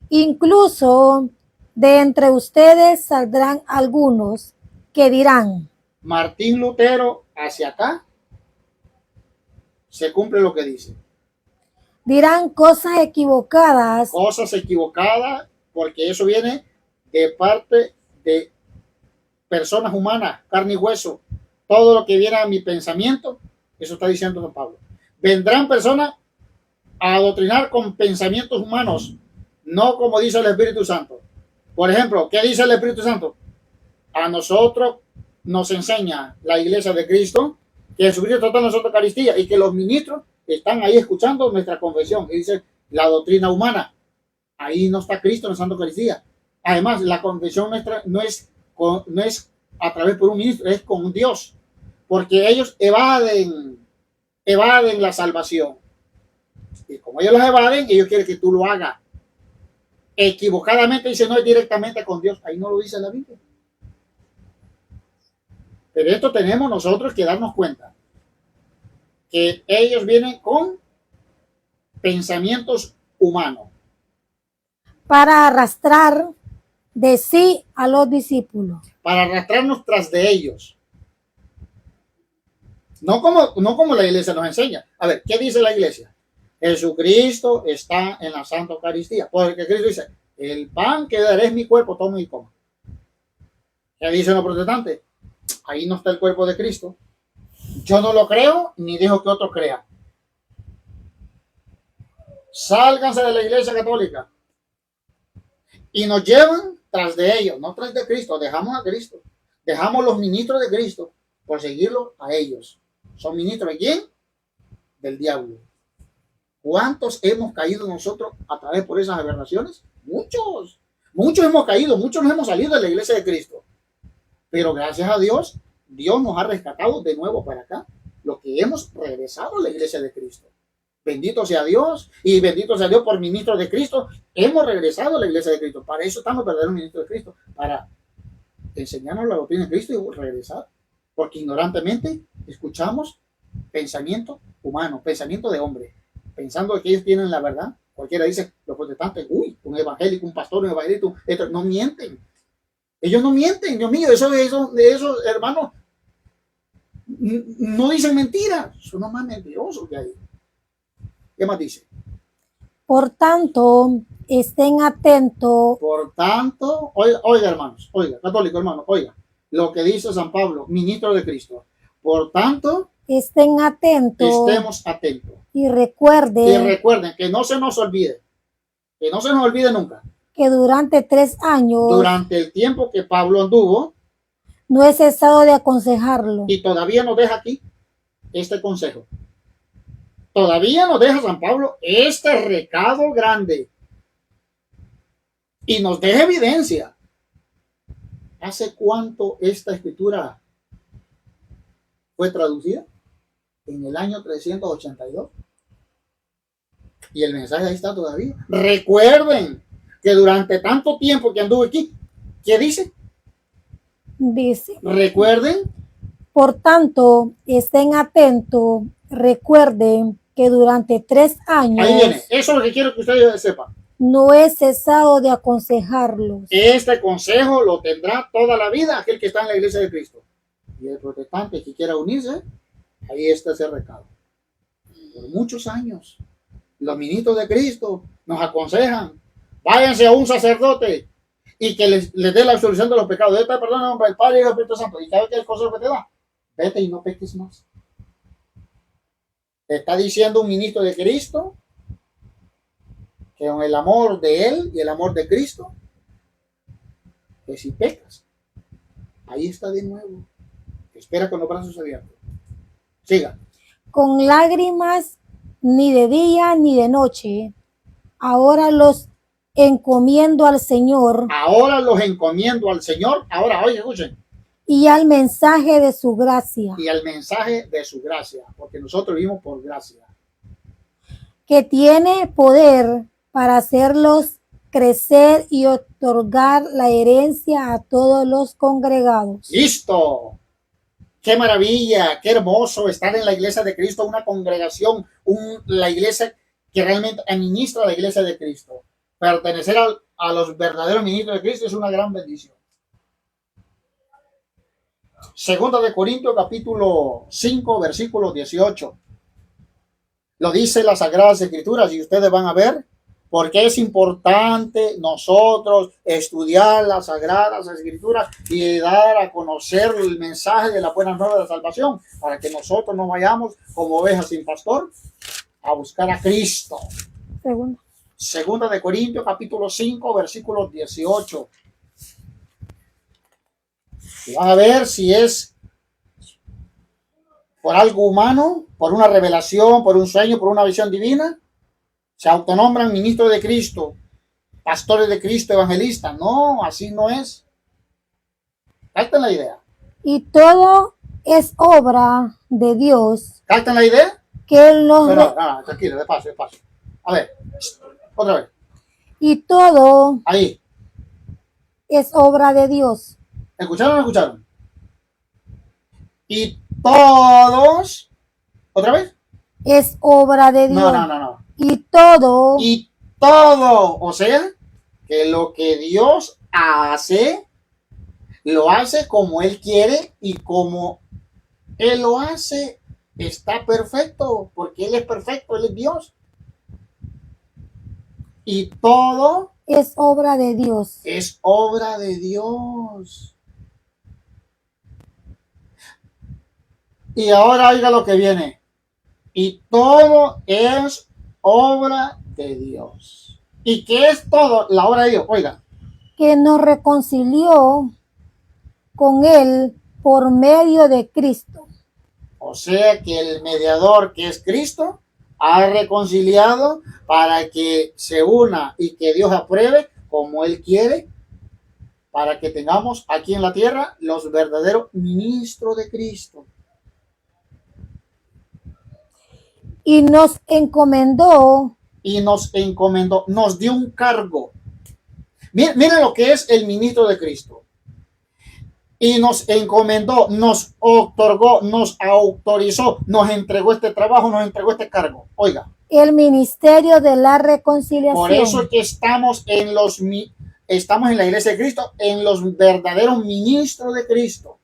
Incluso de entre ustedes saldrán algunos que dirán, Martín Lutero, hacia acá, se cumple lo que dice. dirán cosas equivocadas, Cosas equivocadas, porque eso viene de parte de personas humanas, carne y hueso. Todo lo que viene a mi pensamiento, eso está diciendo San Pablo. Vendrán personas a adoctrinar con pensamientos humanos, no como dice el Espíritu Santo. Por ejemplo, ¿qué dice el Espíritu Santo? A nosotros nos enseña la Iglesia de Cristo que Jesucristo trata en nosotros Eucaristía y que los ministros están ahí escuchando nuestra confesión. Y dice la doctrina humana. Ahí no está Cristo en la Santa Eucaristía. Además, la confesión nuestra no es a través por un ministro, es con Dios. Porque ellos evaden la salvación. Y como ellos la evaden, ellos quieren que tú lo hagas. Equivocadamente dice, no es directamente con Dios. Ahí no lo dice la Biblia. Pero esto tenemos nosotros que darnos cuenta. Que ellos vienen con pensamientos humanos. para arrastrar de sí a los discípulos. Para arrastrarnos tras de ellos. No como la iglesia nos enseña. A ver, ¿qué dice la iglesia? Jesucristo está en la Santa Eucaristía. Porque Cristo dice, el pan que daré es mi cuerpo, tome y coma. ¿Qué dicen los protestantes? Ahí no está el cuerpo de Cristo. Yo no lo creo, ni dejo que otros crean. Sálganse de la iglesia católica. Y nos llevan tras de ellos, no tras de Cristo. Dejamos a Cristo. Dejamos los ministros de Cristo por seguirlos a ellos. ¿Son ministros de quién? Del diablo. ¿Cuántos hemos caído nosotros a través por esas aberraciones? Muchos. Muchos hemos caído, muchos nos hemos salido de la iglesia de Cristo. Pero gracias a Dios, Dios nos ha rescatado de nuevo para acá. Lo que hemos regresado a la iglesia de Cristo. Bendito sea Dios y bendito sea Dios por ministros de Cristo. Hemos regresado a la iglesia de Cristo. Para eso estamos verdaderos ministros de Cristo. Para enseñarnos la doctrina de Cristo y regresar. Porque ignorantemente escuchamos pensamiento humano, pensamiento de hombre. Pensando que ellos tienen la verdad. Cualquiera dice, los protestantes, uy, un evangélico, un pastor, un evangelista, no mienten. Ellos no mienten, Dios mío, esos hermanos no dicen mentiras. Son los más mentirosos que hay. ¿Qué más dice? Por tanto, estén atentos. Por tanto, oiga hermanos, oiga, católico hermano, oiga, lo que dice San Pablo, ministro de Cristo. Por tanto, Estén atentos. estemos atentos. Y recuerden. Y recuerden que no se nos olvide, nunca, que durante 3 años. Durante el tiempo que Pablo anduvo. No he cesado de aconsejarlo. Y todavía nos deja aquí este consejo. Todavía nos deja San Pablo este recado grande. Y nos deja evidencia. ¿Hace cuánto esta escritura fue traducida? En el año 382. Y el mensaje ahí está todavía. Recuerden que durante tanto tiempo que anduve aquí, ¿qué dice? Dice. Recuerden. Por tanto, estén atentos. Recuerden que durante 3 años. Ahí viene. Eso es lo que quiero que ustedes sepan. No he cesado de aconsejarlos. Este consejo lo tendrá toda la vida aquel que está en la iglesia de Cristo. Y el protestante que quiera unirse, ahí está ese recado. Por muchos años, los ministros de Cristo nos aconsejan, Váyanse a un sacerdote y que les dé la absolución de los pecados. Esta perdona el Padre y el Espíritu Santo. ¿Y sabes qué es el consejo que te da? Vete y no peques más. Te está diciendo un ministro de Cristo que con el amor de Él y el amor de Cristo, que si pecas, ahí está de nuevo. Espera con los brazos abiertos. Siga. Con lágrimas ni de día ni de noche. Ahora los encomiendo al Señor Ahora los encomiendo al Señor. Ahora, oye, escuchen. y al mensaje de su gracia, Y al mensaje de su gracia. Porque nosotros vivimos por gracia. que tiene poder para hacerlos crecer y otorgar la herencia a todos los congregados. ¡Listo! ¡Qué maravilla! ¡Qué hermoso estar en la iglesia de Cristo! Una congregación, la iglesia que realmente administra la iglesia de Cristo. Pertenecer a los verdaderos ministros de Cristo es una gran bendición. Segunda de Corintios capítulo 5 versículo 18. Lo dice las Sagradas Escrituras y ustedes van a ver por qué es importante nosotros estudiar las Sagradas Escrituras y dar a conocer el mensaje de la buena nueva de la salvación para que nosotros no vayamos como ovejas sin pastor a buscar a Cristo. Segunda de Corintios capítulo 5 versículo 18. Y van a ver si es por algo humano, por una revelación, por un sueño, por una visión divina. Se autonombran ministros de Cristo, pastores de Cristo, evangelistas. No, así no es. ¿Captan la idea? Y todo es obra de Dios. ¿Captan la idea? Que Él nos... No, tranquilo, despacio. A ver, otra vez. Y todo ahí es obra de Dios. ¿Escucharon o no escucharon? Y todos, ¿otra vez? Es obra de Dios. No. Y todo, o sea, que lo que Dios hace, lo hace como Él quiere y como Él lo hace, está perfecto, porque Él es perfecto, Él es Dios. Y todo es obra de Dios. Es obra de Dios. Y ahora oiga lo que viene. Y todo es obra de Dios. ¿Y qué es todo la obra de Dios? Oiga. Que nos reconcilió con Él por medio de Cristo. O sea que el mediador, que es Cristo, ha reconciliado para que se una y que Dios apruebe como Él quiere, para que tengamos aquí en la tierra los verdaderos ministros de Cristo. Y nos encomendó. Nos dio un cargo. Miren lo que es el ministro de Cristo. Y nos encomendó, nos otorgó, nos autorizó, nos entregó este trabajo, nos entregó este cargo. Oiga. El ministerio de la reconciliación. Por eso es que estamos en la iglesia de Cristo, en los verdaderos ministros de Cristo.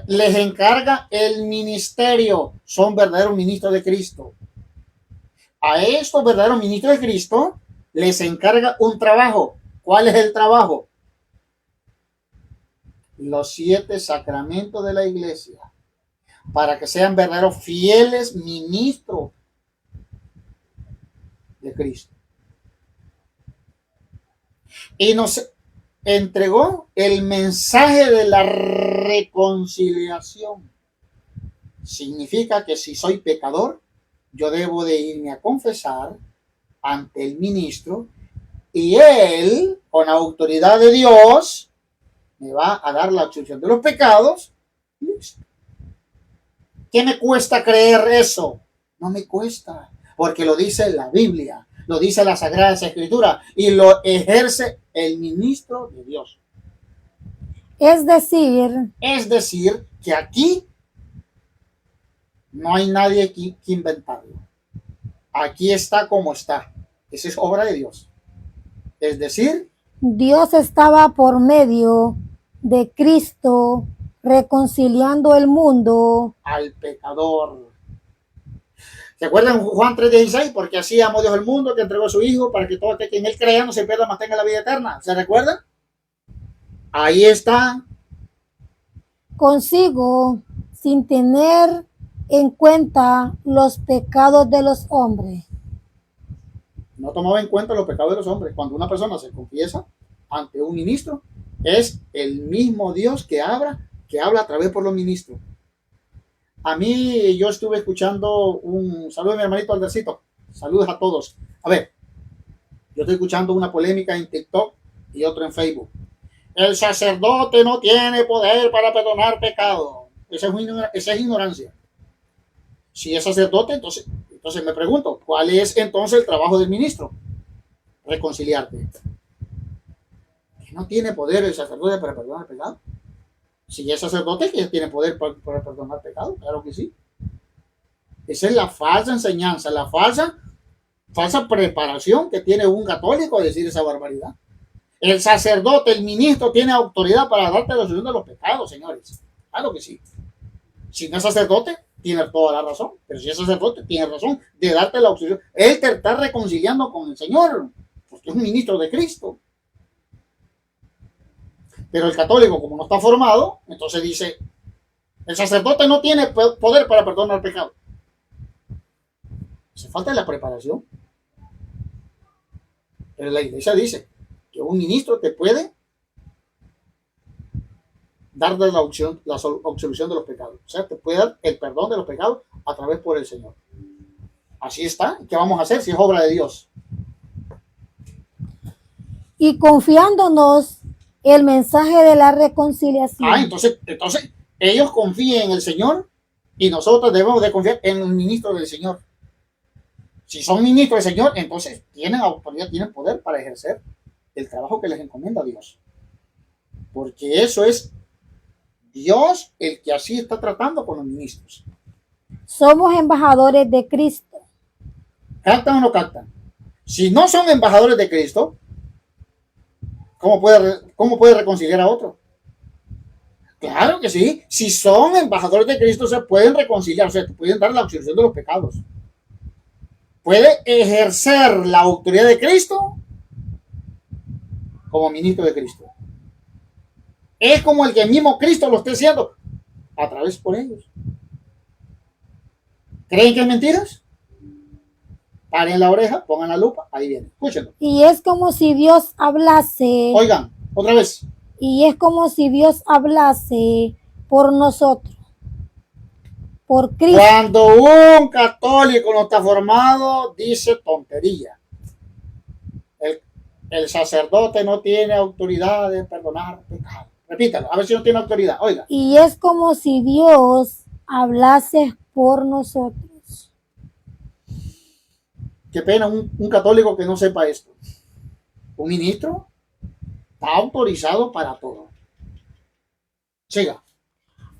Les encarga el ministerio, son verdaderos ministros de Cristo. A estos verdaderos ministros de Cristo les encarga un trabajo. ¿Cuál es el trabajo? Los 7 sacramentos de la iglesia, para que sean verdaderos fieles ministros de Cristo. Y nos entregó el mensaje de la reconciliación. Significa que si soy pecador, yo debo de irme a confesar ante el ministro y él, con la autoridad de Dios, me va a dar la absolución de los pecados. ¿Qué me cuesta creer eso? No me cuesta, porque lo dice la Biblia, lo dice la Sagrada Escritura y lo ejerce el ministro de Dios. Es decir, que aquí no hay nadie que inventarlo. Aquí está como está. Esa es obra de Dios. Es decir, Dios estaba por medio de Cristo reconciliando el mundo al pecador. ¿Se acuerdan Juan 3:16? Porque así amó Dios el mundo, que entregó a su Hijo, para que todo aquel que en él crea no se pierda, mas tenga la vida eterna. ¿Se recuerdan? Ahí está. Consigo sin tener en cuenta los pecados de los hombres. No tomaba en cuenta los pecados de los hombres. Cuando una persona se confiesa ante un ministro, es el mismo Dios que habla a través por los ministros. A mí, yo estuve escuchando un saludo de mi hermanito Aldercito. Saludos a todos. A ver, yo estoy escuchando una polémica en TikTok y otro en Facebook. El sacerdote no tiene poder para perdonar pecado. Esa es ignorancia. Si es sacerdote, entonces me pregunto, ¿cuál es entonces el trabajo del ministro? Reconciliarte. ¿No tiene poder el sacerdote para perdonar pecado? Si es sacerdote, que tiene poder para perdonar pecado, claro que sí. Esa es la falsa enseñanza, la falsa preparación que tiene un católico a decir esa barbaridad. El sacerdote, el ministro, tiene autoridad para darte la solución de los pecados, señores. Claro que sí. Si no es sacerdote, tiene toda la razón. Pero si es sacerdote, tiene razón de darte la solución. Él te está reconciliando con el Señor, porque es un ministro de Cristo. Pero el católico, como no está formado, entonces dice, el sacerdote no tiene poder para perdonar el pecado. Se falta la preparación. Pero la iglesia dice que un ministro te puede dar la absolución de los pecados. O sea, te puede dar el perdón de los pecados a través por el Señor. Así está. ¿Qué vamos a hacer si es obra de Dios? Y confiándonos el mensaje de la reconciliación. Entonces ellos confíen en el Señor y nosotros debemos de confiar en el ministro del Señor. Si son ministros del Señor, entonces tienen autoridad, tienen poder para ejercer el trabajo que les encomienda a Dios. Porque eso es Dios el que así está tratando con los ministros. Somos embajadores de Cristo. ¿Captan o no captan? Si no son embajadores de Cristo, ¿cómo puede reconciliar a otro? Claro que sí. Si son embajadores de Cristo, se pueden reconciliar, o sea, te pueden dar la absolución de los pecados. Puede ejercer la autoridad de Cristo como ministro de Cristo. Es como el que mismo Cristo lo esté haciendo a través por ellos. ¿Creen que es mentiras? Paren la oreja, pongan la lupa, ahí viene, escúchenlo. Y es como si Dios hablase. Oigan, otra vez. Y es como si Dios hablase por nosotros, por Cristo. Cuando un católico no está formado, dice tontería. El sacerdote no tiene autoridad de perdonar pecado. Repítalo, a ver si no tiene autoridad. Oiga. Y es como si Dios hablase por nosotros. Qué pena un católico que no sepa esto. Un ministro está autorizado para todo. Siga.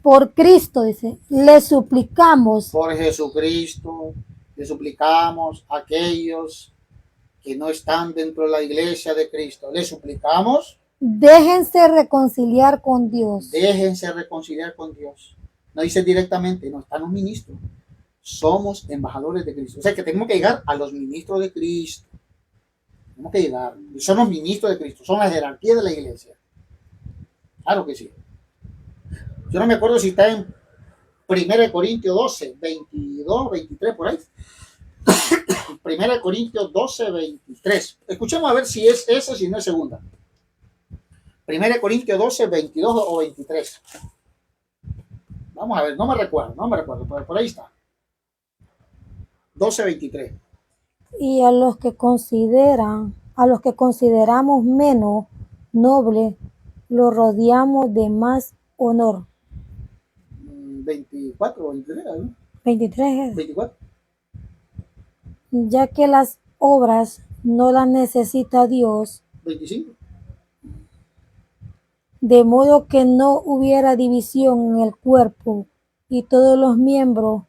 Por Cristo, dice, le suplicamos. Por Jesucristo, le suplicamos a aquellos que no están dentro de la iglesia de Cristo. Le suplicamos. Déjense reconciliar con Dios. Déjense reconciliar con Dios. No dice directamente, no están los ministros. Somos embajadores de Cristo. O sea que tenemos que llegar a los ministros de Cristo. Tenemos que llegar. Son los ministros de Cristo. Son la jerarquía de la iglesia. Claro que sí. Yo no me acuerdo si está en 1 Corintios 12, 22, 23, por ahí. 1 Corintios 12, 23. Escuchemos a ver si es esa, si no es segunda. 1 Corintios 12, 22 o 23. Vamos a ver, no me recuerdo, pero por ahí está. 12, 23. Y a los que consideramos menos nobles, los rodeamos de más honor. 24 o 23, ¿no? 23 es. 24. Ya que las obras no las necesita Dios. 25. De modo que no hubiera división en el cuerpo y todos los miembros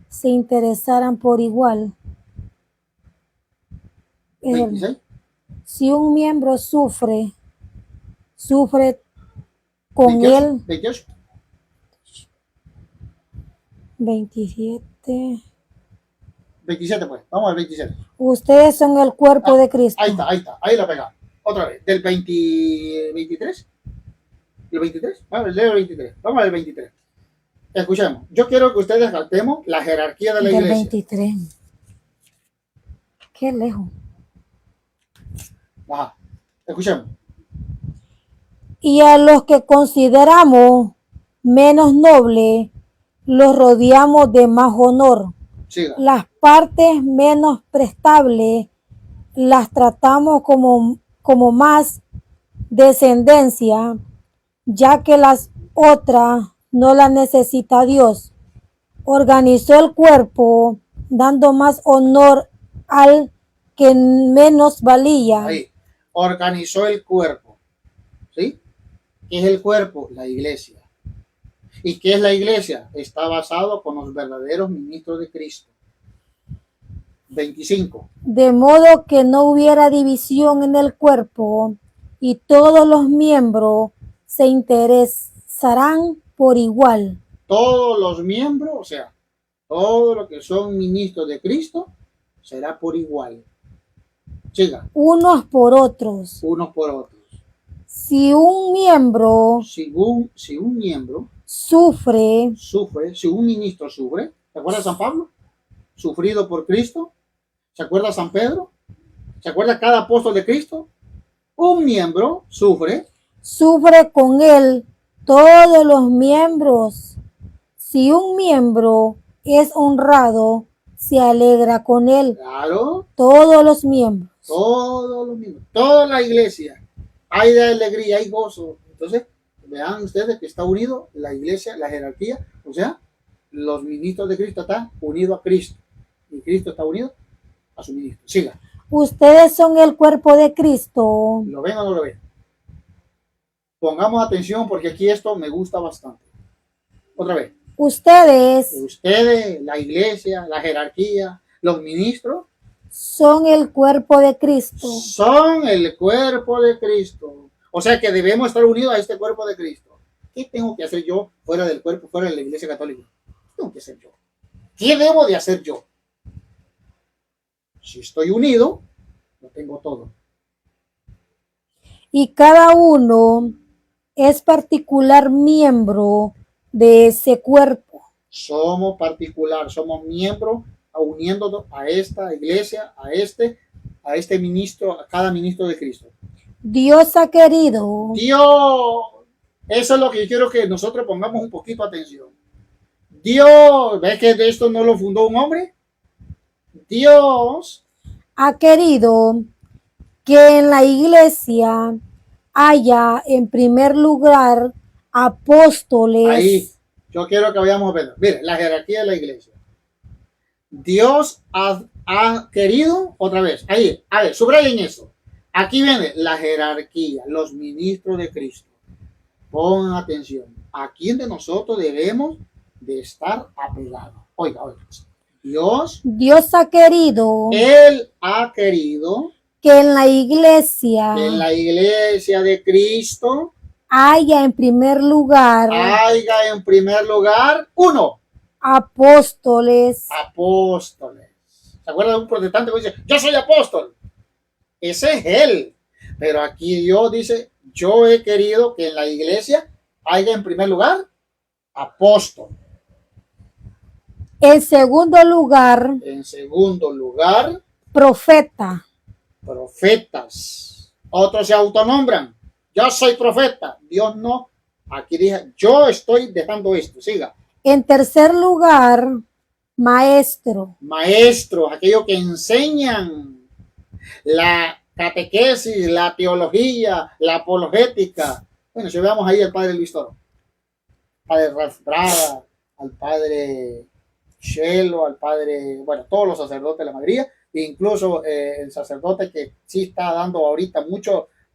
se interesaran por igual. 26. Si un miembro sufre con 28, él. 28. 27. 27 pues, vamos al 27. Ustedes son el cuerpo de Cristo. Ahí está, ahí la pegamos. Otra vez, del 23. ¿El 23? Vamos, leo el 23. Vamos al 23. Escuchemos. Yo quiero que ustedes captemos la jerarquía de la Del iglesia. 23. Qué lejos. Ajá. Escuchemos. Y a los que consideramos menos nobles, los rodeamos de más honor. Siga. Las partes menos prestables las tratamos como más descendencia, ya que las otras no las necesita Dios. Organizó el cuerpo dando más honor al que menos valía. Ahí. Organizó el cuerpo. ¿Sí? ¿Qué es el cuerpo? La iglesia. ¿Y qué es la iglesia? Está basado con los verdaderos ministros de Cristo. 25. De modo que no hubiera división en el cuerpo y todos los miembros se interesarán por igual. Todos los miembros, o sea, todos los que son ministros de Cristo, será por igual. Siga. Unos por otros. Unos por otros. Si un miembro Si un miembro sufre, si un ministro sufre, ¿se acuerda San Pablo? Sufrido por Cristo. ¿Se acuerda San Pedro? ¿Se acuerda cada apóstol de Cristo? Un miembro sufre con él todos los miembros. Si un miembro es honrado, se alegra con él. Claro. Todos los miembros. Todos los miembros. Toda la iglesia. Hay de alegría, hay gozo. Entonces, vean ustedes que está unido la iglesia, la jerarquía. O sea, los ministros de Cristo están unidos a Cristo. Y Cristo está unido a su ministro. Siga. Ustedes son el cuerpo de Cristo. ¿Lo ven o no lo ven? Pongamos atención porque aquí esto me gusta bastante. Otra vez. Ustedes La iglesia, la jerarquía, los ministros son el cuerpo de Cristo. son el cuerpo de Cristo. O sea que debemos estar unidos a este cuerpo de Cristo. ¿Qué tengo que hacer yo fuera del cuerpo, fuera de la iglesia católica? ¿Qué tengo que hacer yo? ¿Qué debo de hacer yo? Si estoy unido, lo tengo todo. Y cada uno es particular miembro de ese cuerpo. Somos particular, somos miembros uniéndonos a esta iglesia, a este ministro, a cada ministro de Cristo. Dios ha querido Dios, eso es lo que yo quiero que nosotros pongamos un poquito atención. Dios, ¿ves que de esto no lo fundó un hombre? Dios ha querido que en la iglesia haya en primer lugar apóstoles. Ahí, yo quiero que vayamos a ver. Mire, la jerarquía de la iglesia. Dios ha querido, otra vez, ahí, a ver, subrayen eso. Aquí viene la jerarquía, los ministros de Cristo. Pongan atención. ¿A quién de nosotros debemos de estar apegados? Oiga. Dios ha querido. Él ha querido que en la iglesia de Cristo haya en primer lugar uno, apóstoles. ¿Se acuerdan de un protestante que dice, yo soy apóstol? Ese es él. Pero aquí Dios dice, yo he querido que en la iglesia haya en primer lugar apóstol. En segundo lugar, profetas. Otros se autonombran. Yo soy profeta. Dios no. Aquí dice, yo estoy dejando esto. Siga. En tercer lugar, maestros, aquellos que enseñan la catequesis, la teología, la apologética. Bueno, si veamos ahí al padre Luis Toro, padre Ralph Brada, al padre Chelo, al padre, bueno, todos los sacerdotes de la mayoría, e incluso el sacerdote que sí está dando ahorita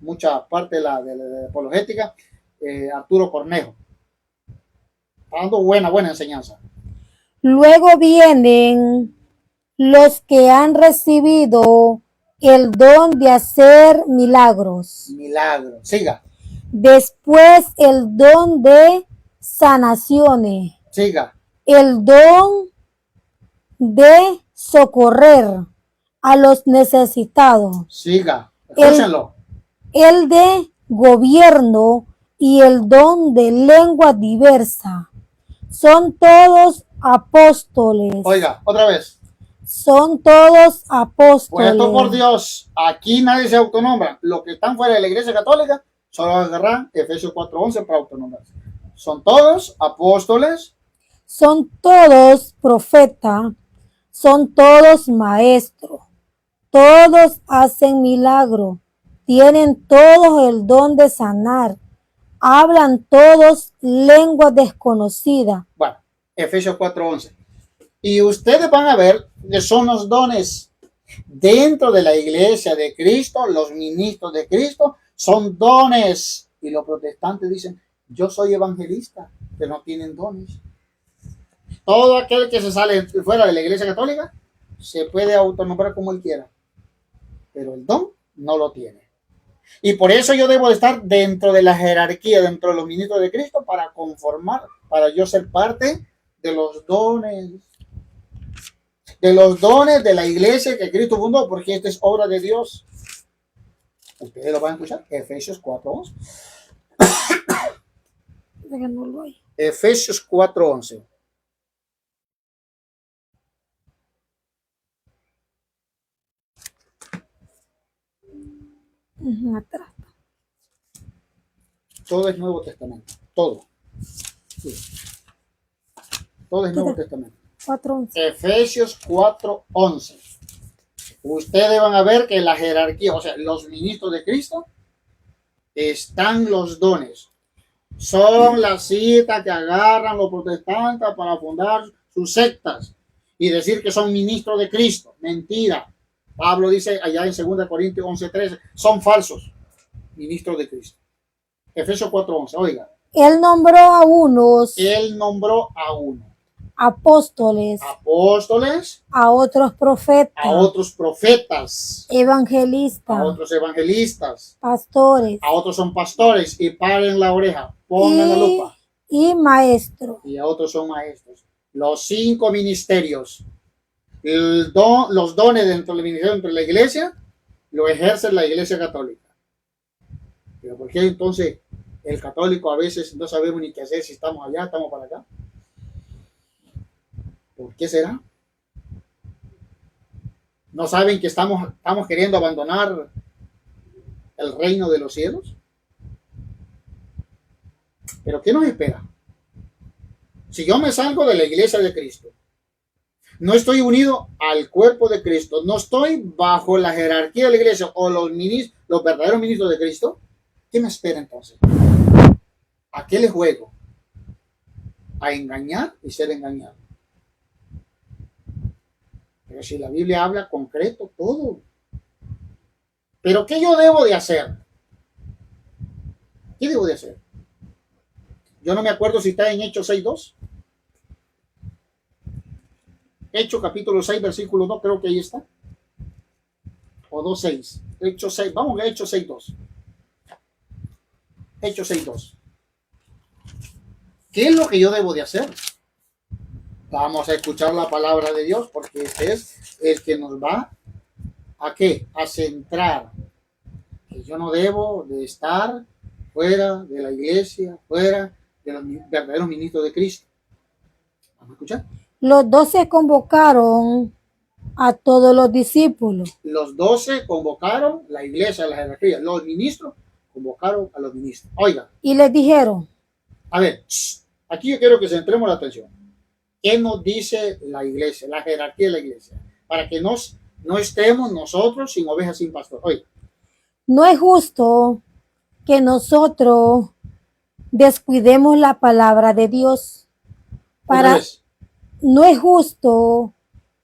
mucha parte de la apologética, Arturo Cornejo. Está dando buena enseñanza. Luego vienen los que han recibido el don de hacer milagros. Siga. Después el don de sanaciones. Siga. El don de socorrer a los necesitados, Siga, escúchenlo. el de gobierno y el don de lengua diversa. Son todos apóstoles. Oiga, otra vez. Son todos apóstoles. Puesto por Dios, aquí nadie se autonombra. Los que están fuera de la Iglesia Católica solo agarran Efesios 4:11 para autonombrarse. Son todos apóstoles. Son todos profetas. Son todos maestros. Todos hacen milagro. Tienen todos el don de sanar. Hablan todos lenguas desconocidas. Bueno, Efesios 4:11. Y ustedes van a ver que son los dones dentro de la iglesia de Cristo, los ministros de Cristo, son dones. Y los protestantes dicen, yo soy evangelista, que no tienen dones. Todo aquel que se sale fuera de la iglesia católica se puede autonombrar como él quiera, pero el don no lo tiene. Y por eso yo debo de estar dentro de la jerarquía, dentro de los ministros de Cristo, para conformar, para yo ser parte de los dones de la iglesia que Cristo fundó, porque esta es obra de Dios. Ustedes lo van a escuchar, Efesios 4:11. Efesios 4:11. Atrás. Todo es Nuevo Testamento, todo. Sí. Todo es Nuevo Testamento. 4:11. Efesios 4:11. Ustedes van a ver que en la jerarquía, o sea, los ministros de Cristo, están los dones. Son las citas que agarran los protestantes para fundar sus sectas y decir que son ministros de Cristo. Mentira. Pablo dice allá en 2 Corintios 11:13, son falsos ministros de Cristo. Efesios 4:11, oiga. Él nombró a unos Él nombró a uno. Apóstoles, a otros profetas, a otros profetas, evangelistas, a otros evangelistas, pastores, a otros son pastores, y paren la oreja, pongan la lupa, y maestros. y a otros son maestros. Los 5 ministerios, los dones dentro del ministerio, dentro de la iglesia, lo ejerce la iglesia católica. Pero ¿por qué entonces el católico a veces no sabemos ni qué hacer si estamos allá, estamos para acá? ¿Por qué será? ¿No saben que estamos queriendo abandonar el reino de los cielos? ¿Pero qué nos espera? Si yo me salgo de la iglesia de Cristo, no estoy unido al cuerpo de Cristo, no estoy bajo la jerarquía de la iglesia o los verdaderos ministros de Cristo, ¿qué me espera entonces? ¿A qué le juego? A engañar y ser engañado. Pero si la Biblia habla concreto, todo. ¿Pero qué yo debo de hacer? ¿Qué debo de hacer? Yo no me acuerdo si está en Hechos 6:2. Hechos capítulo 6, versículo 2, creo que ahí está. O 2:6. Hechos 6, vamos a Hechos 6:2. Hechos 6:2. ¿Qué es lo que yo debo de hacer? Vamos a escuchar la palabra de Dios, porque este es el que nos va ¿a qué? A centrar. Que yo no debo de estar fuera de la iglesia, fuera de los verdaderos ministros de Cristo. ¿Vamos a escuchar? Los 12 convocaron a todos los discípulos. Los 12 convocaron la iglesia, la jerarquía. Los ministros convocaron a los ministros. Oiga. Y les dijeron. A ver, aquí yo quiero que centremos la atención. ¿Qué nos dice la iglesia, la jerarquía de la iglesia? Para que no estemos nosotros sin ovejas, sin pastor. Oiga. No es justo que nosotros descuidemos la palabra de Dios. No es justo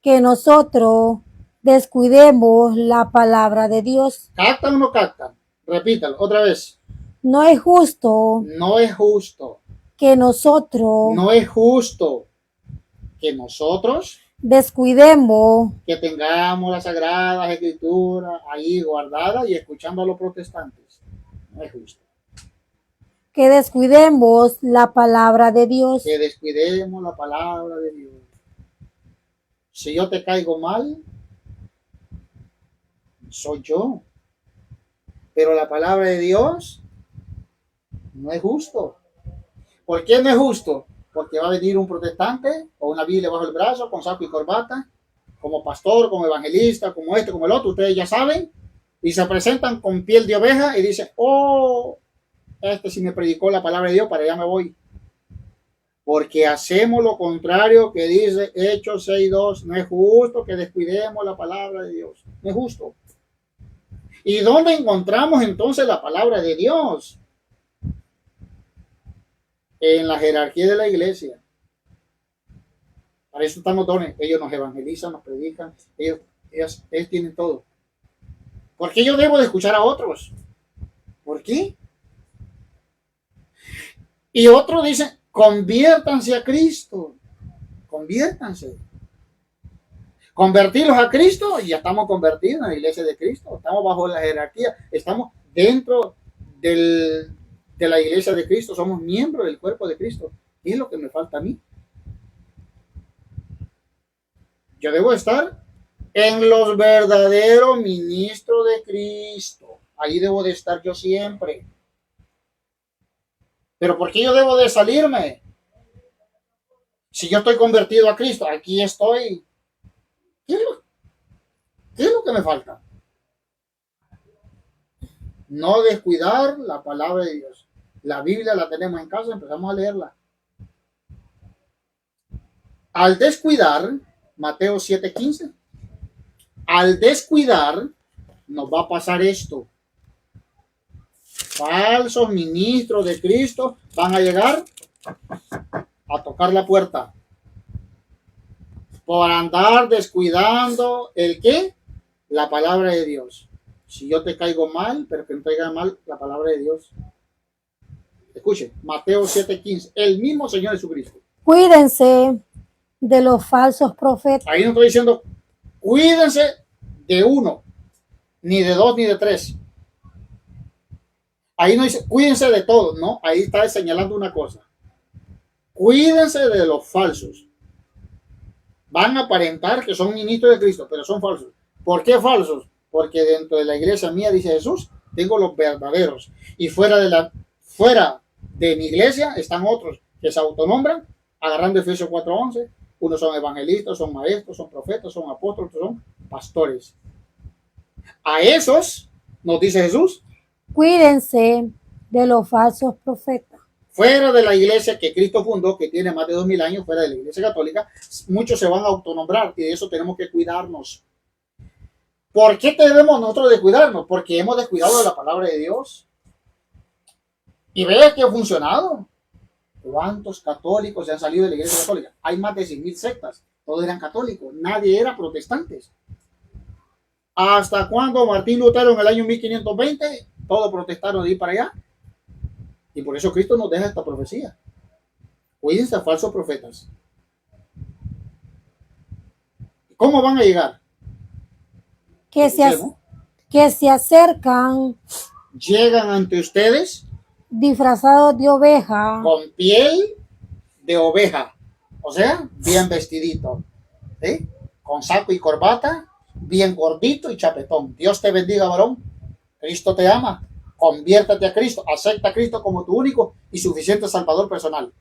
que nosotros descuidemos la palabra de Dios. ¿Captan o no captan? Repítalo otra vez. No es justo. No es justo. Que nosotros. No es justo que nosotros descuidemos. Que tengamos las sagradas escrituras ahí guardadas y escuchando a los protestantes. No es justo. Que descuidemos la palabra de Dios. Que descuidemos la palabra de Dios. Si yo te caigo mal, soy yo. Pero la palabra de Dios no es justo. ¿Por qué no es justo? Porque va a venir un protestante con una Biblia bajo el brazo, con saco y corbata, como pastor, como evangelista, como este, como el otro, ustedes ya saben, y se presentan con piel de oveja y dicen, oh, este sí me predicó la palabra de Dios, para allá me voy. Porque hacemos lo contrario que dice Hechos 6:2. No es justo que descuidemos la palabra de Dios. No es justo. ¿Y dónde encontramos entonces la palabra de Dios? En la jerarquía de la iglesia. Para eso están los dones. Ellos nos evangelizan, nos predican. Ellos tienen todo. ¿Por qué yo debo de escuchar a otros? ¿Por qué? Y otros dicen, conviértanse a Cristo. Conviértanse. Convertirlos a Cristo y ya estamos convertidos en la iglesia de Cristo. Estamos bajo la jerarquía. Estamos dentro de la iglesia de Cristo. Somos miembros del cuerpo de Cristo. ¿Qué es lo que me falta a mí? Yo debo estar en los verdaderos ministros de Cristo. Ahí debo de estar yo siempre. Pero ¿por qué yo debo de salirme? Si yo estoy convertido a Cristo, aquí estoy. ¿Qué es lo que me falta? No descuidar la palabra de Dios. La Biblia la tenemos en casa, empezamos a leerla. Al descuidar, Mateo 7:15, al descuidar, nos va a pasar esto. Falsos ministros de Cristo van a llegar a tocar la puerta por andar descuidando ¿el qué? La palabra de Dios. Si yo te caigo mal, pero que no te caiga mal la palabra de Dios. Escuchen, Mateo 7:15, el mismo Señor Jesucristo. Cuídense de los falsos profetas. Ahí no estoy diciendo, cuídense de uno, ni de dos, ni de tres. Ahí no dice, cuídense de todos, no, ahí está señalando una cosa. Cuídense de los falsos. Van a aparentar que son ministros de Cristo, pero son falsos. ¿Por qué falsos? Porque dentro de la iglesia mía, dice Jesús, tengo los verdaderos. Y fuera de mi iglesia están otros que se autonombran, agarrando Efesios 4:11. Unos son evangelistas, son maestros, son profetas, son apóstoles, son pastores. A esos, nos dice Jesús, Cuídense de los falsos profetas. fuera de la iglesia que Cristo fundó, que tiene más de 2000 años, fuera de la iglesia católica, muchos se van a autonombrar y de eso tenemos que cuidarnos. ¿Por qué debemos nosotros de cuidarnos? Porque hemos descuidado de la palabra de Dios. Y vea que ha funcionado. ¿Cuántos católicos se han salido de la iglesia católica? Hay más de 100,000 sectas. Todos eran católicos. Nadie era protestantes. ¿Hasta cuando Martín Lutero en el año 1520? Todos protestaron de ir para allá. Y por eso Cristo nos deja esta profecía. Cuídense a falsos profetas. ¿Cómo van a llegar? Que se acercan Llegan ante ustedes disfrazados de oveja con piel de oveja, o sea, bien vestidito, ¿sí? Con saco y corbata, bien gordito y chapetón. Dios te bendiga, varón. Cristo te ama. Conviértate a Cristo. Acepta a Cristo como tu único y suficiente salvador personal.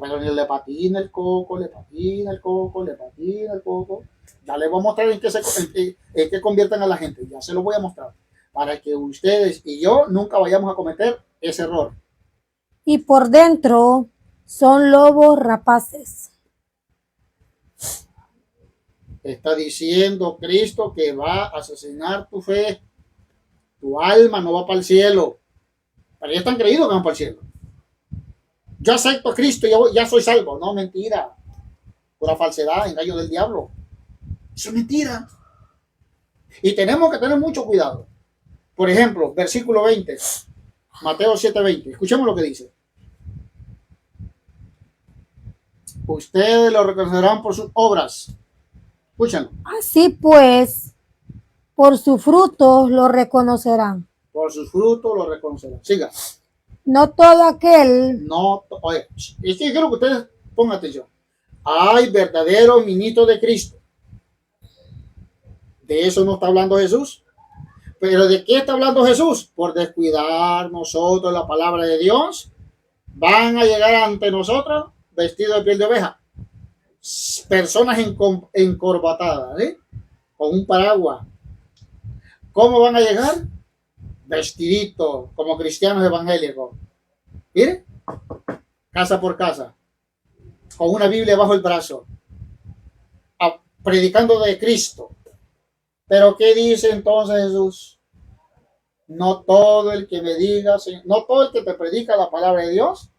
Pero le patina el coco, le patina el coco, le patina el coco. Ya les voy a mostrar en qué convierten a la gente. Ya se lo voy a mostrar. Para que ustedes y yo nunca vayamos a cometer ese error. y por dentro son lobos rapaces. Está diciendo Cristo que va a asesinar tu fe. Tu alma no va para el cielo. Pero ya están creídos que van para el cielo. Yo acepto a Cristo y ya soy salvo. No, mentira. Pura falsedad, engaño del diablo. Eso es mentira. Y tenemos que tener mucho cuidado. Por ejemplo, versículo 20. Mateo 7:20. Escuchemos lo que dice. Ustedes lo reconocerán por sus obras. Escúchenlo. Así pues, por sus frutos lo reconocerán. Por sus frutos lo reconocerán. Siga. No todo aquel No, oye, es que quiero que ustedes pongan atención. Hay verdaderos ministros de Cristo. De eso no está hablando Jesús. ¿Pero de qué está hablando Jesús? Por descuidar nosotros la palabra de Dios. Van a llegar ante nosotros vestidos de piel de oveja. Personas encorbatadas, ¿eh? Con un paraguas. ¿Cómo van a llegar? Vestiditos, como cristianos evangélicos. Mire, casa por casa, con una Biblia bajo el brazo, predicando de Cristo. Pero ¿qué dice entonces Jesús? No todo el que me diga, no todo el que te predica la palabra de Dios.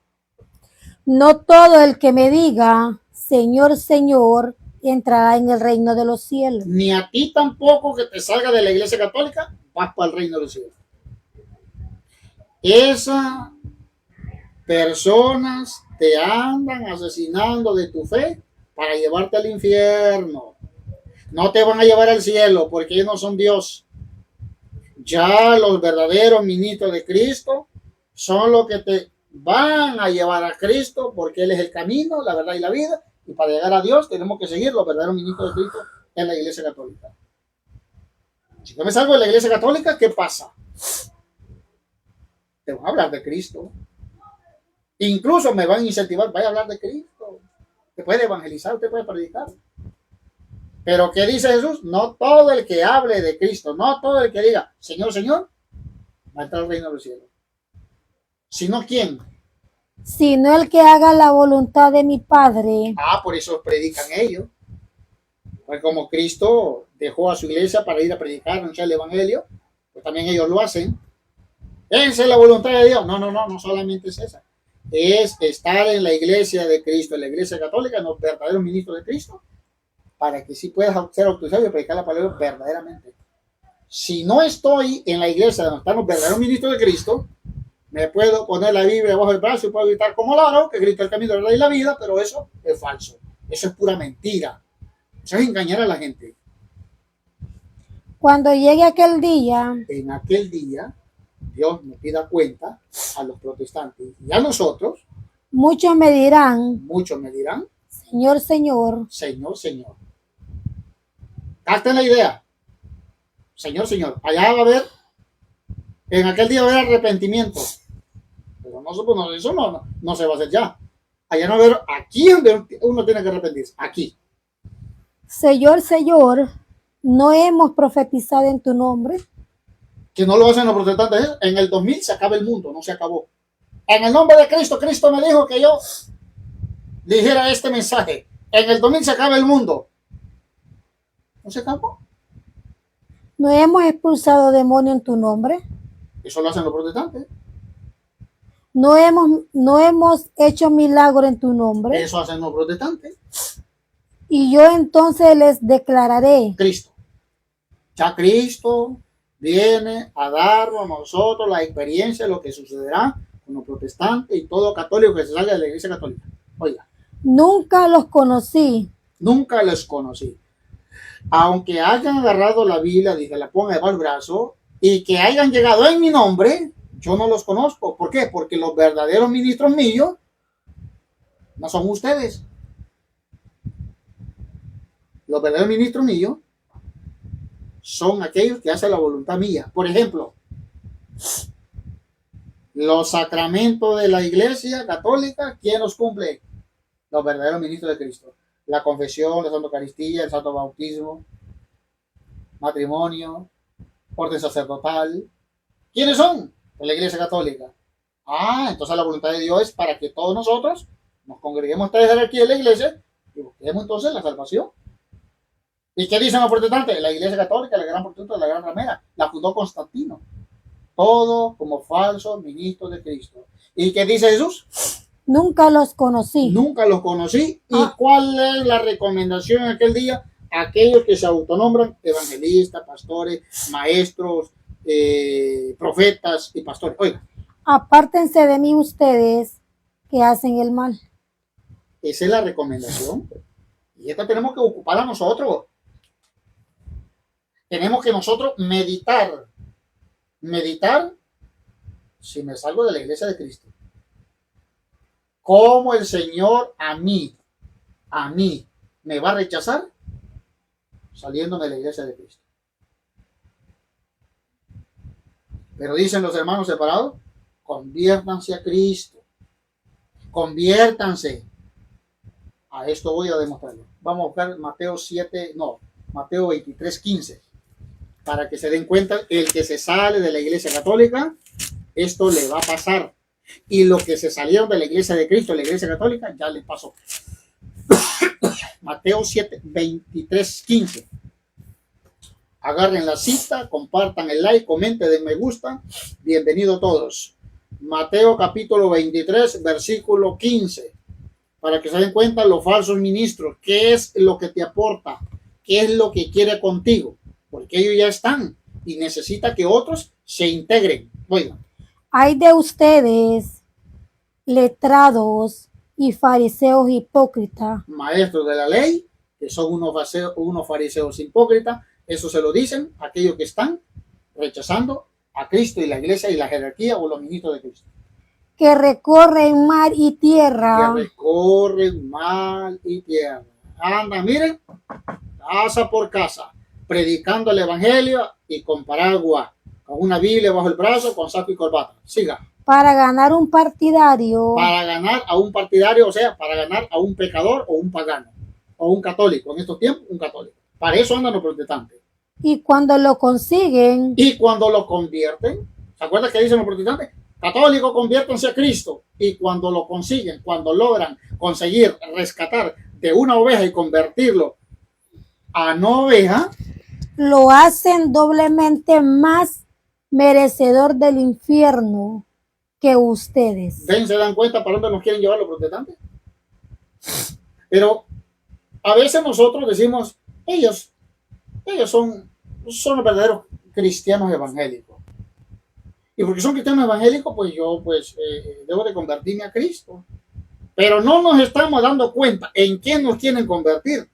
No todo el que me diga, Señor, Señor, entrará en el reino de los cielos. Ni a ti tampoco que te salga de la iglesia católica, vas para el reino de los cielos. Esas personas te andan asesinando de tu fe para llevarte al infierno. No te van a llevar al cielo porque ellos no son Dios. Ya los verdaderos ministros de Cristo son los que te van a llevar a Cristo porque Él es el camino, la verdad y la vida. Y para llegar a Dios tenemos que seguir los verdaderos ministros de Cristo en la iglesia católica. Si yo me salgo de la iglesia católica, ¿qué pasa? Te van a hablar de Cristo. Incluso me van a incentivar, vaya a hablar de Cristo. Te puede evangelizar, te puede predicar. Pero ¿qué dice Jesús? No todo el que hable de Cristo, no todo el que diga, Señor, Señor, va a entrar al reino de los cielos. Sino ¿quién? Sino el que haga la voluntad de mi Padre. Por eso predican ellos. Pues como Cristo dejó a su iglesia para ir a predicar, anunciar el evangelio, pues también ellos lo hacen. Esa es la voluntad de Dios. No solamente es esa. Es estar en la iglesia de Cristo, en la iglesia católica, en los verdaderos ministros de Cristo, para que sí puedas ser autorizado y predicar la palabra verdaderamente. Si no estoy en la iglesia donde están los verdaderos ministros de Cristo, me puedo poner la Biblia bajo el brazo y puedo gritar como Laro, que grita el camino, la verdad y la vida, pero eso es falso. Eso es pura mentira. Eso es engañar a la gente. Cuando llegue aquel día, en aquel día, Dios nos pida cuenta a los protestantes y a nosotros. muchos me dirán, Señor, Señor. Señor, Señor. Capten la idea. Señor, Señor. Allá va a haber, en aquel día va a haber arrepentimiento. Pero eso no se va a hacer ya. Allá no va a haber, aquí donde uno tiene que arrepentirse. Aquí. Señor, Señor, ¿no hemos profetizado en tu nombre? Que no lo hacen los protestantes. En el 2000 se acaba el mundo, no se acabó. En el nombre de Cristo, Cristo me dijo que yo dijera este mensaje. En el 2000 se acaba el mundo. ¿No se acabó? ¿No hemos expulsado demonios en tu nombre? Eso lo hacen los protestantes. ¿No hemos hecho milagros en tu nombre? Eso hacen los protestantes. Y yo entonces les declararé. Cristo. Ya Cristo viene a darnos a nosotros la experiencia de lo que sucederá con los protestantes y todo católico que se salga de la iglesia católica. Oiga. Nunca los conocí. Nunca los conocí. Aunque hayan agarrado la Biblia, dije, la pongan debajo del brazo, y que hayan llegado en mi nombre, yo no los conozco. ¿Por qué? Porque los verdaderos ministros míos no son ustedes. Los verdaderos ministros míos son aquellos que hacen la voluntad mía. Por ejemplo, los sacramentos de la iglesia católica, ¿quién los cumple? Los verdaderos ministros de Cristo. La confesión, la Santa Eucaristía, el Santo Bautismo, matrimonio, orden sacerdotal. ¿Quiénes son? De la iglesia católica. Entonces la voluntad de Dios es para que todos nosotros nos congreguemos esta jerarquía de la iglesia y busquemos entonces la salvación. ¿Y qué dicen los protestantes? La iglesia católica, la gran protestante, la gran ramera, la fundó Constantino. Todo como falsos ministros de Cristo. ¿Y qué dice Jesús? Nunca los conocí. Nunca los conocí. ¿Y cuál es la recomendación en aquel día? Aquellos que se autonombran evangelistas, pastores, maestros, profetas y pastores. Oiga. Apártense de mí ustedes que hacen el mal. Esa es la recomendación. Y esta tenemos que ocupar a nosotros. Tenemos que nosotros meditar. Meditar si me salgo de la iglesia de Cristo. ¿Cómo el Señor a mí, me va a rechazar saliéndome de la iglesia de Cristo? Pero dicen los hermanos separados, conviértanse a Cristo. Conviértanse. A esto voy a demostrarlo. Vamos a buscar Mateo 23:15. Para que se den cuenta, el que se sale de la Iglesia Católica, esto le va a pasar. Y los que se salieron de la Iglesia de Cristo, la Iglesia Católica, ya les pasó. Mateo 23:15. Agarren la cita, compartan el like, comenten, den me gusta. Bienvenido todos. Mateo capítulo 23, versículo 15. Para que se den cuenta los falsos ministros, qué es lo que te aporta, qué es lo que quiere contigo, porque ellos ya están y necesita que otros se integren. Oigan. Hay de ustedes, letrados y fariseos hipócritas, Maestros de la ley, que son unos fariseos hipócritas. Eso se lo dicen aquellos que están rechazando a Cristo y la iglesia y la jerarquía o los ministros de Cristo. que recorren mar y tierra, Que recorren mar y tierra. Andan, miren, casa por casa, predicando el evangelio y con paraguas, con una Biblia bajo el brazo, con saco y corbata. Siga. para ganar un partidario, Para ganar a un partidario, o sea, para ganar a un pecador o un pagano, o un católico. En estos tiempos, un católico. Para eso andan los protestantes. y cuando lo consiguen, Y cuando lo convierten, ¿se acuerdan que dicen los protestantes? Católicos, conviértanse a Cristo. Y cuando lo consiguen, cuando logran conseguir rescatar de una oveja y convertirlo a no oveja, lo hacen doblemente más merecedor del infierno que ustedes. ¿ven? ¿Se dan cuenta para dónde nos quieren llevar los protestantes? Pero a veces nosotros decimos, ellos son los verdaderos cristianos evangélicos. Y porque son cristianos evangélicos, pues yo debo de convertirme a Cristo. Pero no nos estamos dando cuenta en quién nos quieren convertir.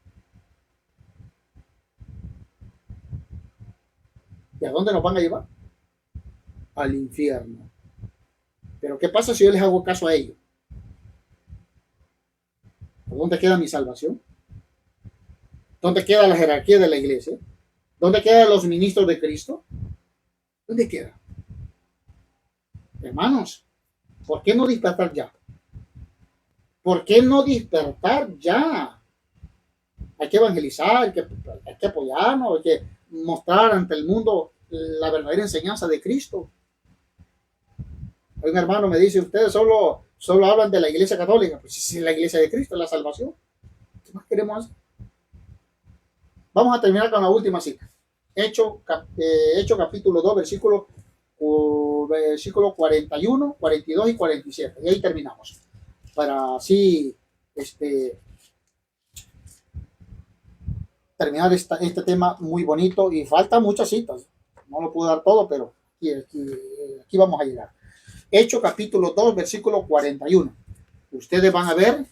¿Y a dónde nos van a llevar? Al infierno. Pero ¿qué pasa si yo les hago caso a ellos? ¿Dónde queda mi salvación? ¿Dónde queda la jerarquía de la iglesia? ¿Dónde quedan los ministros de Cristo? ¿Dónde queda? Hermanos, ¿por qué no despertar ya? ¿Por qué no despertar ya? Hay que evangelizar, hay que apoyarnos, hay que mostrar ante el mundo la verdadera enseñanza de Cristo. Un hermano me dice, ustedes solo hablan de la iglesia católica. Pues si es la iglesia de Cristo, es la salvación. ¿Qué más queremos hacer? Vamos a terminar con la última cita. Hecho capítulo 2, versículo 41, 42 y 47. Y ahí terminamos. Para así terminar este tema muy bonito. Y faltan muchas citas. No lo puedo dar todo, pero aquí vamos a llegar. Hecho capítulo 2, versículo 41. Ustedes van a ver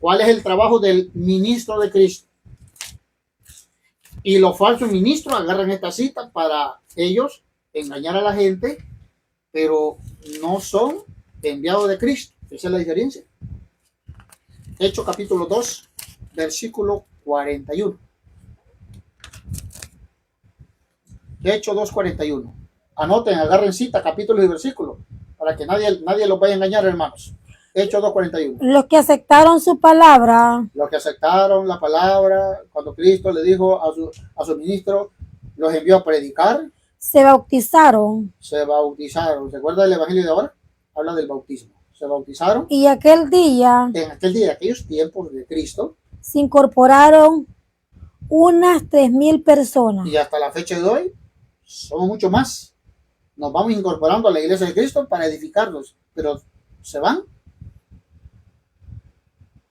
cuál es el trabajo del ministro de Cristo. Y los falsos ministros agarran esta cita para ellos engañar a la gente, pero no son enviados de Cristo. Esa es la diferencia. Hecho capítulo 2, versículo 41. Hecho 2:41. Anoten, agarren cita, capítulos y versículos, para que nadie los vaya a engañar, hermanos. Hechos 2:41. Los que aceptaron su palabra, Los que aceptaron la palabra, cuando Cristo le dijo a su ministro, los envió a predicar, se bautizaron, se bautizaron. ¿Se acuerda del evangelio de ahora? Habla del bautismo. Se bautizaron. y aquel día En aquel día, aquellos tiempos de Cristo, se incorporaron unas 3,000 personas. y hasta la fecha de hoy, somos mucho más. Nos vamos incorporando a la iglesia de Cristo para edificarlos, pero se van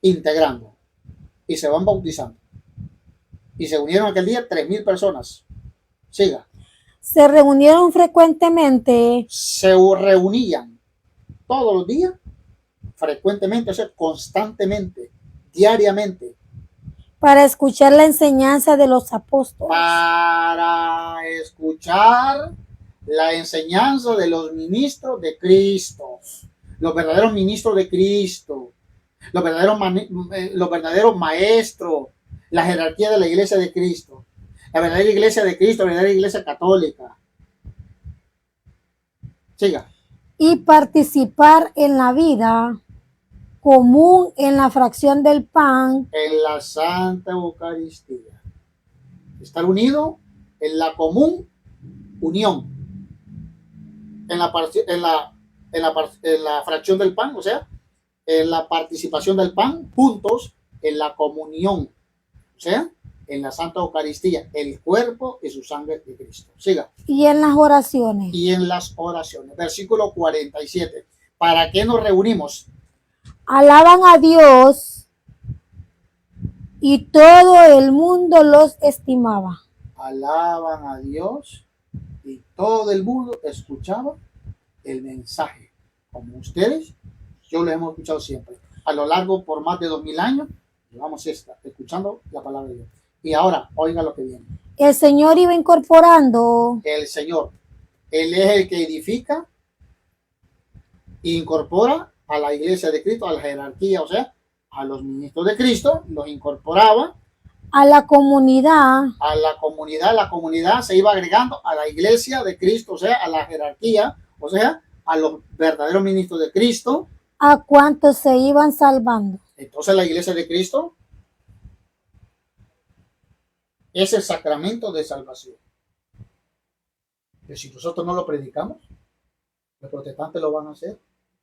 integrando y se van bautizando. Y se unieron aquel día 3,000 personas. Siga. Se reunieron frecuentemente Se reunían todos los días, frecuentemente, o sea, constantemente, diariamente, para escuchar la enseñanza de los apóstoles. para escuchar la enseñanza de los ministros de Cristo, los verdaderos ministros de Cristo, los verdaderos maestros, la jerarquía de la iglesia de Cristo, la verdadera iglesia de Cristo, la verdadera iglesia católica. Siga. y participar en la vida común en la fracción del pan En la Santa Eucaristía. Estar unido en la común unión. En la fracción del pan, o sea, en la participación del pan, juntos en la comunión, o sea, en la Santa Eucaristía, el cuerpo y su sangre de Cristo. Siga. y en las oraciones. Y en las oraciones. Versículo 47. ¿Para qué nos reunimos? Alaban a Dios y todo el mundo los estimaba. Alaban a Dios y todo el mundo escuchaba el mensaje. Como ustedes, yo lo hemos escuchado siempre. A lo largo, por más de 2000 años, llevamos escuchando la palabra de Dios. Y ahora, oiga lo que viene. El Señor iba incorporando El Señor, Él es el que edifica e incorpora a la iglesia de Cristo, a la jerarquía, o sea, a los ministros de Cristo, los incorporaba a la comunidad a la comunidad se iba agregando a la iglesia de Cristo, o sea, a la jerarquía, o sea, a los verdaderos ministros de Cristo. a cuantos se iban salvando. Entonces la iglesia de Cristo es el sacramento de salvación. Pero si nosotros no lo predicamos, los protestantes lo van a hacer,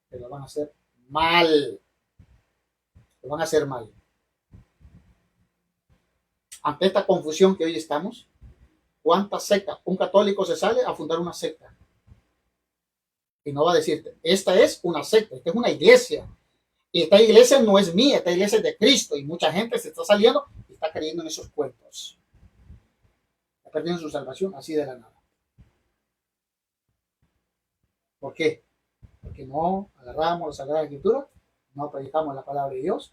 pero lo van a hacer mal. Lo van a hacer mal. Ante esta confusión que hoy estamos, ¿cuántas sectas? Un católico se sale a fundar una secta. Y no va a decirte, esta es una secta, esta es una iglesia. Y esta iglesia no es mía, esta iglesia es de Cristo. Y mucha gente se está saliendo y está creyendo en esos cuentos. Está perdiendo su salvación así de la nada. ¿Por qué? Porque no agarramos la Sagrada Escritura, no predicamos la palabra de Dios,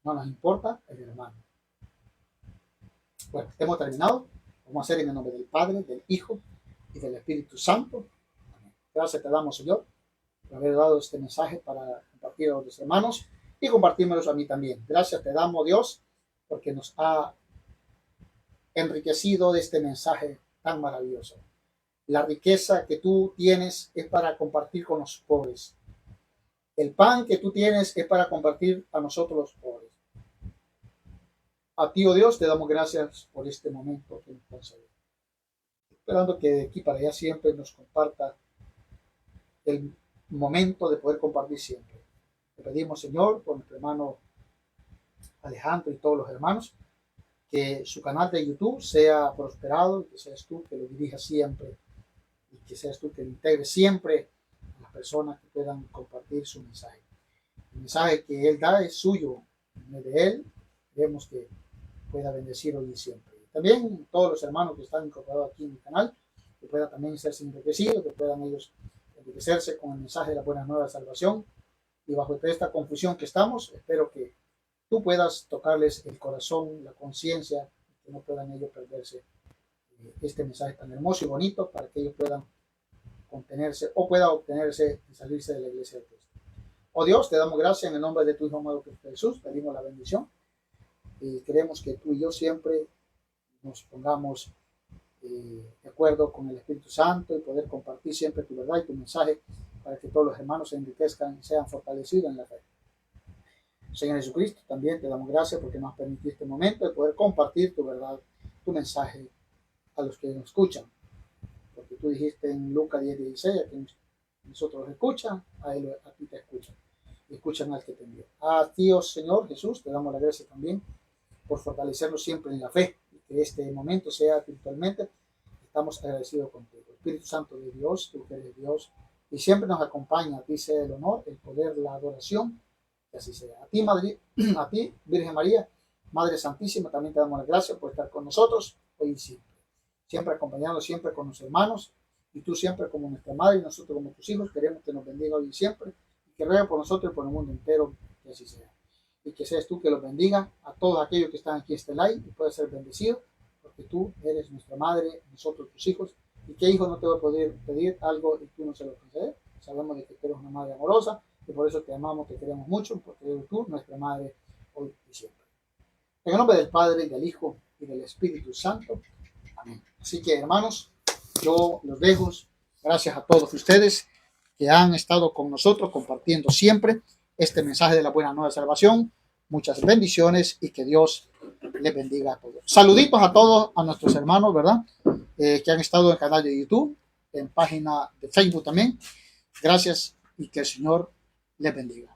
no nos importa el hermano. Bueno, hemos terminado. Vamos a hacer en el nombre del Padre, del Hijo y del Espíritu Santo. Amén. Gracias te damos, Señor, por haber dado este mensaje para compartir a los hermanos y compartírmelos a mí también. Gracias te damos, Dios, porque nos ha enriquecido de este mensaje tan maravilloso. La riqueza que tú tienes es para compartir con los pobres. El pan que tú tienes es para compartir a nosotros los pobres. A ti, oh Dios, te damos gracias por este momento que nos concede. Esperando que de aquí para allá siempre nos comparta el momento de poder compartir siempre. Te pedimos, Señor, por nuestro hermano Alejandro y todos los hermanos, que su canal de YouTube sea prosperado y que seas tú que lo dirijas siempre y que seas tú que lo integres siempre a las personas que puedan compartir su mensaje. El mensaje que él da es suyo, no es de él. Queremos que pueda bendecir hoy y siempre. También todos los hermanos que están incorporados aquí en el canal, que puedan también ser enriquecidos, que puedan ellos enriquecerse con el mensaje de la buena nueva de salvación. Y bajo toda esta confusión que estamos, espero que tú puedas tocarles el corazón, la conciencia, que no puedan ellos perderse este mensaje tan hermoso y bonito para que ellos puedan contenerse o pueda obtenerse y salirse de la iglesia de Cristo. Oh Dios, te damos gracias en el nombre de tu Hijo amado Cristo Jesús, pedimos la bendición y queremos que tú y yo siempre nos pongamos de acuerdo con el Espíritu Santo y poder compartir siempre tu verdad y tu mensaje para que todos los hermanos se enriquezcan y sean fortalecidos en la fe. Señor Jesucristo, también te damos gracias porque nos has permitido este momento de poder compartir tu verdad, tu mensaje a los que nos escuchan. Porque tú dijiste en Lucas 10:16, a quien nosotros escuchan, a ti te escuchan. Y escuchan al que te envió. A ti, oh Señor Jesús, te damos la gracia también por fortalecernos siempre en la fe y que este momento sea espiritualmente. Estamos agradecidos contigo. Espíritu Santo de Dios, tú que eres Dios y siempre nos acompaña. A ti sea el honor, el poder, la adoración. Que así sea. A ti, Madre, a ti, Virgen María, Madre Santísima, también te damos las gracias por estar con nosotros hoy y siempre. Siempre acompañando siempre con los hermanos y tú siempre como nuestra madre y nosotros como tus hijos queremos que nos bendiga hoy y siempre y que ruega por nosotros y por el mundo entero, que así sea. Y que seas tú que los bendiga a todos aquellos que están aquí en este live y puedas ser bendecido porque tú eres nuestra madre, nosotros tus hijos y qué hijo no te va a poder pedir algo y tú no se lo concedes. Sabemos de que tú eres una madre amorosa y por eso te amamos, te queremos mucho porque eres tú nuestra madre hoy y siempre. En el nombre del Padre, del Hijo y del Espíritu Santo. Amén. Así que, hermanos, yo los dejo. Gracias a todos ustedes que han estado con nosotros compartiendo siempre este mensaje de la buena nueva de salvación. Muchas bendiciones y que Dios les bendiga a todos. Saluditos a todos, a nuestros hermanos, ¿verdad? Que han estado en el canal de YouTube, en página de Facebook también. Gracias y que el Señor les bendiga.